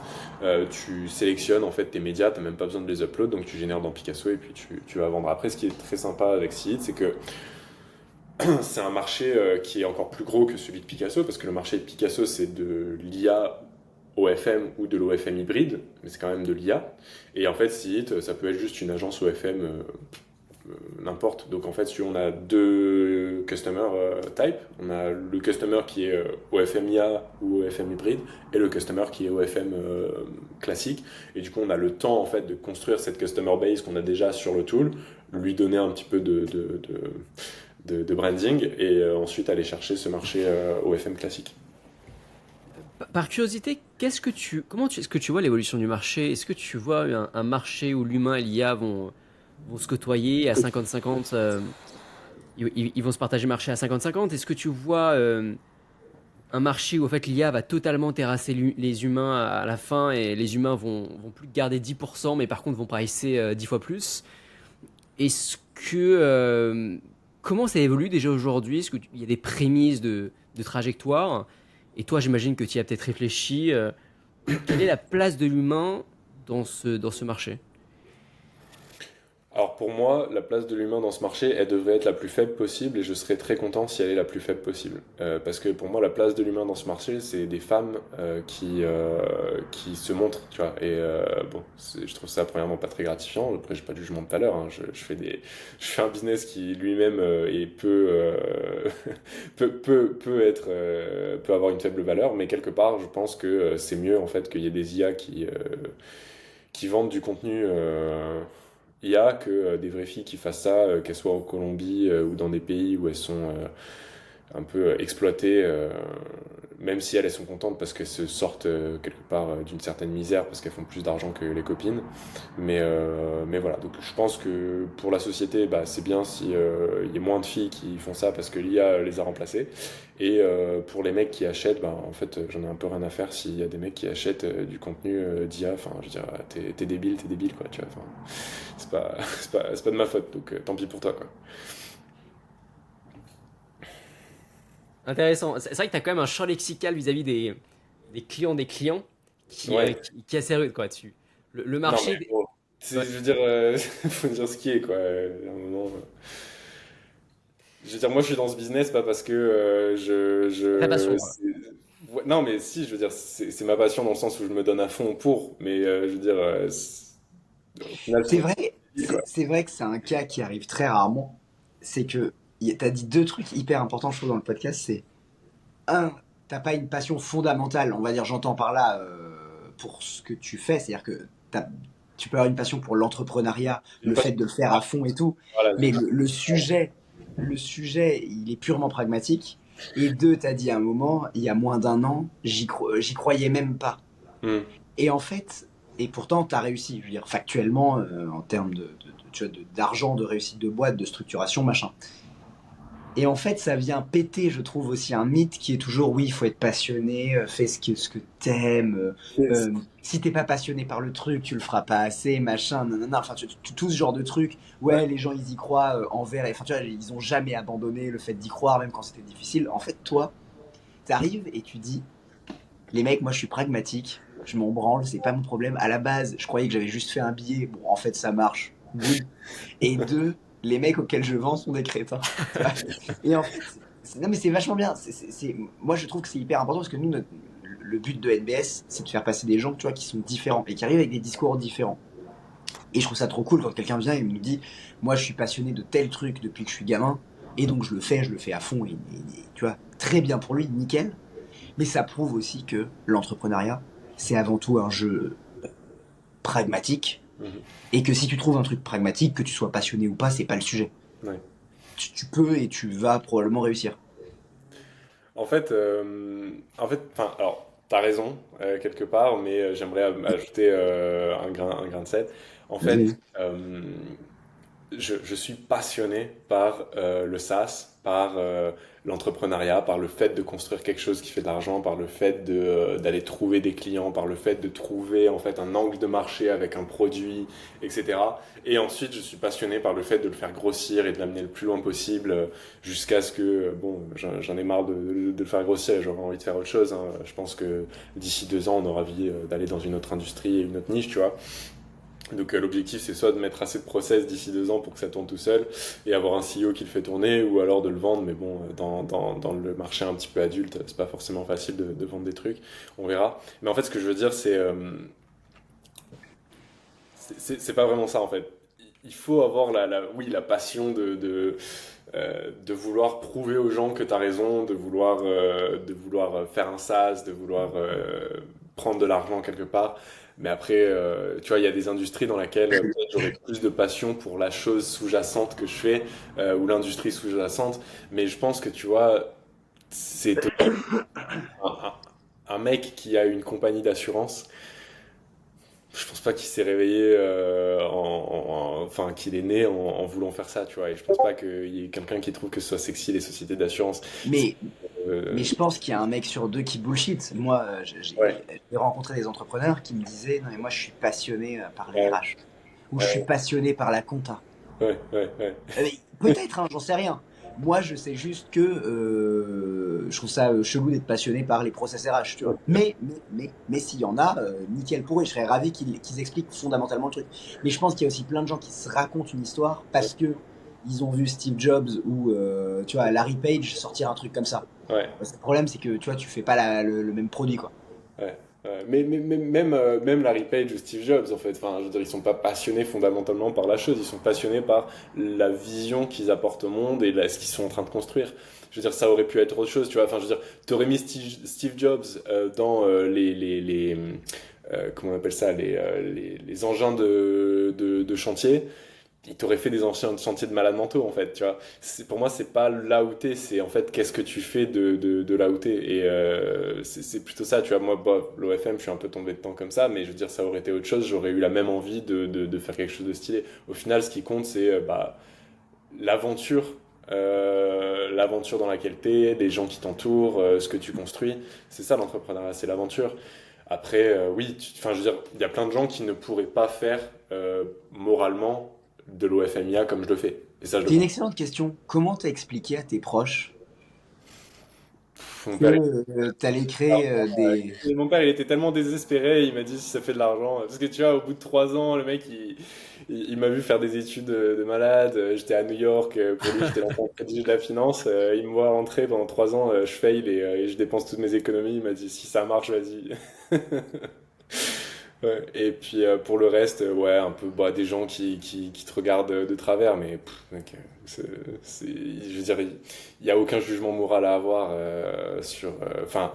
tu sélectionnes en fait tes médias, t'as même pas besoin de les upload, donc tu génères dans Picasso et puis tu vas vendre. Après, ce qui est très sympa avec Seed, c'est que c'est un marché qui est encore plus gros que celui de Picasso parce que le marché de Picasso, c'est de l'IA OFM ou de l'OFM hybride, mais c'est quand même de l'IA. Et en fait, Seed, ça peut être juste une agence OFM, n'importe. Donc en fait, si on a deux customer type, on a le customer qui est OFM IA ou OFM hybride, et le customer qui est OFM classique. Et du coup, on a le temps en fait de construire cette customer base qu'on a déjà sur le tool, lui donner un petit peu de branding, et ensuite aller chercher ce marché OFM classique. Par curiosité, est-ce que tu vois l'évolution du marché? Est-ce que tu vois un marché où l'humain et l'IA vont se côtoyer à 50-50? Ils vont se partager le marché à 50-50? Est-ce que tu vois un marché où en fait l'IA va totalement terrasser les humains à la fin et les humains vont plus garder 10%, mais par contre vont pricer 10 fois plus? Est-ce que comment ça évolue déjà aujourd'hui? Est-ce qu'il y a des prémices de trajectoire? Et toi, j'imagine que tu y as peut-être réfléchi. Quelle est la place de l'humain dans ce marché? Alors pour moi, la place de l'humain dans ce marché, elle devrait être la plus faible possible et je serais très content si elle est la plus faible possible. Parce que pour moi, la place de l'humain dans ce marché, c'est des femmes qui se montrent, tu vois. Et bon, je trouve ça premièrement pas très gratifiant. Après, j'ai pas de jugement de tout à l'heure. Hein. Je fais un business qui lui-même peut avoir une faible valeur, mais quelque part, je pense que c'est mieux en fait qu'il y ait des IA qui vendent du contenu. IA que des vraies filles qui fassent ça, qu'elles soient en Colombie ou dans des pays où elles sont un peu exploitées, même si elles sont contentes parce qu'elles se sortent quelque part d'une certaine misère parce qu'elles font plus d'argent que les copines. Mais voilà, donc je pense que pour la société, bah, c'est bien si il y a moins de filles qui font ça parce que l'IA les a remplacées. Et pour les mecs qui achètent, bah, en fait, j'en ai un peu rien à faire s'il y a des mecs qui achètent du contenu d'IA. Enfin, je veux dire, t'es débile, quoi, tu vois. Enfin, c'est pas de ma faute, donc tant pis pour toi, quoi. Intéressant. C'est vrai que tu as quand même un champ lexical vis-à-vis des clients Ouais. qui est assez rude, quoi, dessus. Le Non, marché. mais bon, Ouais. je veux dire, faut dire ce qui est, quoi. À un moment, je veux dire, moi, je suis dans ce business pas parce que Ta passion, quoi. non, mais si, je veux dire, c'est ma passion dans le sens où je me donne à fond pour, mais je veux dire, au final, C'est faut vrai, quoi. c'est vrai que c'est un cas qui arrive très rarement. C'est que t'as dit deux trucs hyper importants, je trouve, dans le podcast. C'est un, t'as pas une passion fondamentale, on va dire, j'entends par là, pour ce que tu fais. C'est-à-dire que tu peux avoir une passion pour l'entrepreneuriat, J'ai une le fait passion. de le faire à fond et tout. Voilà, j'ai Mais une passion. le sujet, il est purement pragmatique. Et deux, t'as dit à un moment, il y a moins d'un an, j'y croyais même pas. Hmm. Et en fait, et pourtant, tu as réussi, je veux dire, factuellement, en termes tu vois, d'argent, de réussite de boîte, de structuration, machin. Et en fait, ça vient péter, je trouve, aussi un mythe qui est toujours, oui, il faut être passionné, fais ce que t'aimes. Yes. Si t'es pas passionné par le truc, tu le feras pas assez, machin, nanana. Enfin, tout ce genre de trucs. Ouais, les gens, ils y croient envers. Enfin, tu vois, ils ont jamais abandonné le fait d'y croire, même quand c'était difficile. En fait, toi, t'arrives et tu dis, les mecs, moi je suis pragmatique, je m'en branle, c'est pas mon problème. À la base, je croyais que j'avais juste fait un billet. Bon, en fait, ça marche. Good. Et deux, les mecs auxquels je vends sont des crétins. Et en fait, Non, mais c'est vachement bien. Moi, je trouve que c'est hyper important parce que nous, le but de NBS, c'est de faire passer des gens, tu vois, qui sont différents et qui arrivent avec des discours différents. Et je trouve ça trop cool quand quelqu'un vient et me dit, moi, je suis passionné de tel truc depuis que je suis gamin, et donc je le fais à fond, tu vois, très bien pour lui, nickel. Mais ça prouve aussi que l'entrepreneuriat, c'est avant tout un jeu pragmatique, Mhm. et que si tu trouves un truc pragmatique, que tu sois passionné ou pas, c'est pas le sujet. Ouais. Tu peux et tu vas probablement réussir. Enfin, alors, t'as raison quelque part, mais j'aimerais ajouter un grain de sel. En fait, Vas-y. euh, je suis passionné par le SaaS, par l'entrepreneuriat, par le fait de construire quelque chose qui fait de l'argent, par le fait d'aller trouver des clients, par le fait de trouver en fait un angle de marché avec un produit, etc. Et ensuite, je suis passionné par le fait de le faire grossir et de l'amener le plus loin possible jusqu'à ce que, bon, j'en ai marre de le faire grossir et j'aurais envie de faire autre chose, hein. Je pense que d'ici 2 ans, on aura envie d'aller dans une autre industrie et une autre niche, tu vois. Donc l'objectif c'est soit de mettre assez de process d'ici 2 ans pour que ça tourne tout seul et avoir un CEO qui le fait tourner ou alors de le vendre, mais bon dans le marché un petit peu adulte c'est pas forcément facile de vendre des trucs, on verra. Mais en fait ce que je veux dire c'est pas vraiment ça en fait. Il faut avoir oui, la passion de vouloir prouver aux gens que tu as raison, de vouloir faire un SaaS, de vouloir prendre de l'argent quelque part. Mais après, tu vois, il y a des industries dans lesquelles peut-être j'aurais plus de passion pour la chose sous-jacente que je fais, ou l'industrie sous-jacente. Mais je pense que, tu vois, c'est étonnant. Un, un mec qui a une compagnie d'assurance, je pense pas qu'il s'est réveillé, enfin qu'il est né en voulant faire ça, tu vois. Et je pense pas qu'il y ait quelqu'un qui trouve que ce soit sexy les sociétés d'assurance. C'est- Mais, mais je pense qu'il y a un mec sur deux qui bullshit. Moi, ouais, j'ai rencontré des entrepreneurs qui me disaient, non mais moi je suis passionné par les ouais, RH, ou je suis ouais, passionné par la compta. ouais, ouais, Peut-être, hein, j'en sais rien. Moi, je sais juste que je trouve ça chelou d'être passionné par les process RH, tu vois. Mais s'il y en a, nickel pour eux. Je serais ravi qu'ils expliquent fondamentalement le truc. Mais je pense qu'il y a aussi plein de gens qui se racontent une histoire parce que ils ont vu Steve Jobs ou tu vois Larry Page sortir un truc comme ça. ouais, Parce que le problème, c'est que tu vois, tu fais pas le même produit, quoi. ouais, ouais. Même Larry Page ou Steve Jobs, en fait, enfin, je veux dire, ils sont pas passionnés fondamentalement par la chose, ils sont passionnés par la vision qu'ils apportent au monde et ce qu'ils sont en train de construire. Je veux dire, ça aurait pu être autre chose, tu vois. Enfin, je veux dire, t'aurais mis Steve Jobs dans comment on appelle ça, les engins de chantier. Il t'aurait fait des anciens chantiers de malades mentaux en fait, tu vois. Pour moi, c'est pas là où t'es, c'est en fait qu'est-ce que tu fais de là où t'es. Et c'est plutôt ça, tu vois. Moi, bah, l'OFM, je suis un peu tombé dedans comme ça, mais je veux dire, ça aurait été autre chose, j'aurais eu la même envie de faire quelque chose de stylé. Au final, ce qui compte, c'est bah, l'aventure. L'aventure dans laquelle t'es, les gens qui t'entourent, ce que tu construis, c'est ça l'entrepreneuriat, c'est l'aventure. Après, oui, enfin, je veux dire, il y a plein de gens qui ne pourraient pas faire moralement de l'OFMIA comme je le fais. Et ça, je le C'est une comprends. excellente question. Comment t'as expliqué à tes proches Mon que père, t'allais créer des... mon père, il était tellement désespéré, il m'a dit si ça fait de l'argent. Parce que tu vois, au bout de 3 ans, le mec, il m'a vu faire des études de malade. J'étais à New York, pour lui, j'étais l'enfant prodige de la finance. Il me voit rentrer pendant 3 ans, je fail et je dépense toutes mes économies. Il m'a dit si ça marche, vas-y. Ouais. Et puis pour le reste, ouais, un peu bah, des gens qui te regardent de travers, mais mec, je veux dire, il y a aucun jugement moral à avoir sur. Enfin,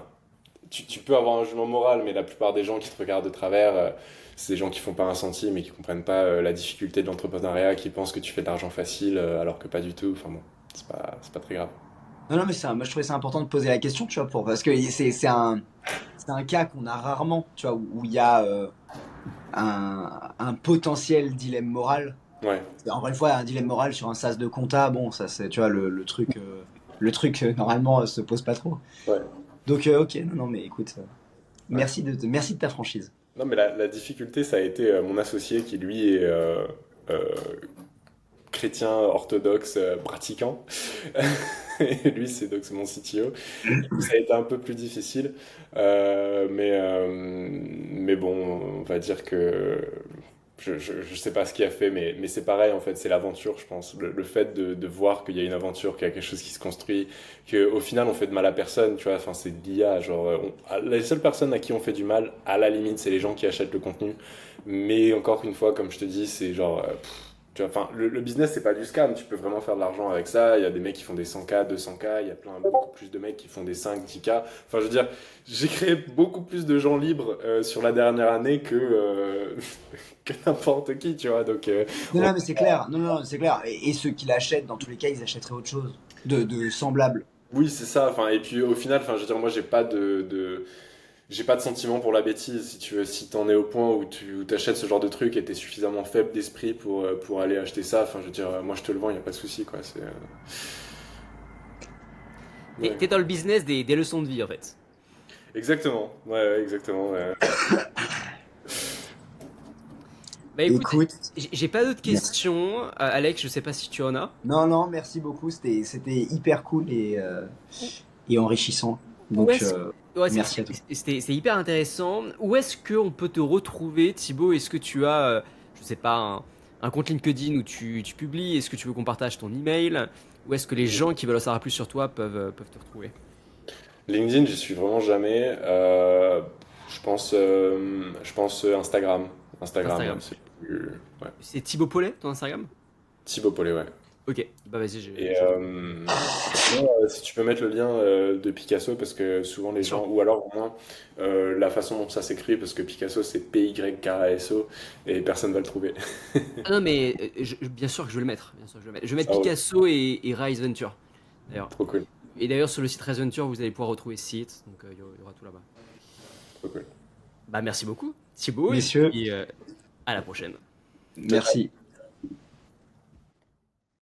tu peux avoir un jugement moral, mais la plupart des gens qui te regardent de travers, c'est des gens qui font pas un centime et qui comprennent pas la difficulté de l'entrepreneuriat, qui pensent que tu fais de l'argent facile alors que pas du tout. Enfin bon, c'est pas très grave. Non, non, mais moi, je trouvais ça important de poser la question, tu vois, parce que c'est un cas qu'on a rarement, tu vois, où il y a un potentiel dilemme moral. Ouais, Encore une fois, un dilemme moral sur un sas de compta, bon, ça, c'est, tu vois, le truc, normalement, se pose pas trop. ouais. Donc, ok, non, non, mais écoute, Ouais. merci de ta franchise. Non, mais la difficulté, ça a été mon associé qui, lui, est euh, chrétien orthodoxe pratiquant. Et lui, c'est mon CTO. Ça a été un peu plus difficile. Mais bon, on va dire que je sais pas ce qu'il a fait, mais c'est pareil en fait, c'est l'aventure, je pense. Le fait de voir qu'il y a une aventure, qu'il y a quelque chose qui se construit, qu'au final on fait de mal à personne, tu vois, enfin c'est de l'IA, genre, les seules personnes à qui on fait du mal, à la limite, c'est les gens qui achètent le contenu. Mais encore une fois, comme je te dis, c'est genre, tu vois, enfin, le business c'est pas du scam, tu peux vraiment faire de l'argent avec ça. Il y a des mecs qui font des 100K, 200K, il y a beaucoup plus de mecs qui font des 5, 10K. Enfin, je veux dire, j'ai créé beaucoup plus de gens libres sur la dernière année que n'importe qui, tu vois. Donc, Non, non, mais c'est clair. Non, non, c'est clair. Et ceux qui l'achètent, dans tous les cas, ils achèteraient autre chose de semblable. oui, c'est ça. Enfin, et puis au final, enfin, je veux dire, moi, j'ai pas de sentiment pour la bêtise. Si tu veux, si t'en es au point où tu achètes ce genre de truc et t'es suffisamment faible d'esprit pour aller acheter ça, enfin, je veux dire, moi, je te le vends, y a pas de souci, quoi. Ouais. T'es dans le business des leçons de vie en fait. Exactement. Ouais, ouais, exactement. Ouais. Bah écoute, Écoute, j'ai pas d'autres merci. questions. Alex, je sais pas si tu en as. Non, non, merci beaucoup. C'était hyper cool et enrichissant. Où Donc, est-ce ouais, merci à toi. c'est hyper intéressant. Où est-ce qu'on peut te retrouver, Thibaut? Est-ce que tu as, je sais pas, un compte LinkedIn où tu publies? Est-ce que tu veux qu'on partage ton email? Ou est-ce que les gens qui veulent en savoir plus sur toi peuvent te retrouver? LinkedIn, j'y suis vraiment jamais. Je pense Instagram. Instagram, Instagram. c'est plus. Ouais. C'est Thibaut Paulet, ton Instagram? Thibaut Paulet, ouais. Ok, bah vas-y, Et je... sinon, si tu peux mettre le lien de Picasso, parce que souvent les Bien sûr. gens, ou alors au moins la façon dont ça s'écrit, parce que Picasso c'est P-Y-K-A-S-O, et personne va le trouver. Ah non, mais bien sûr que je vais le mettre. Bien sûr que je vais le mettre. Je vais mettre Ça roule. Picasso et Rise Venture. D'ailleurs. Trop cool. Et d'ailleurs, sur le site Rise Venture, vous allez pouvoir retrouver ce site. Donc, il y aura tout là-bas. Trop cool. Bah, merci beaucoup, Thibaut. Et Messieurs, puis, à la prochaine. Ciao, ciao. merci.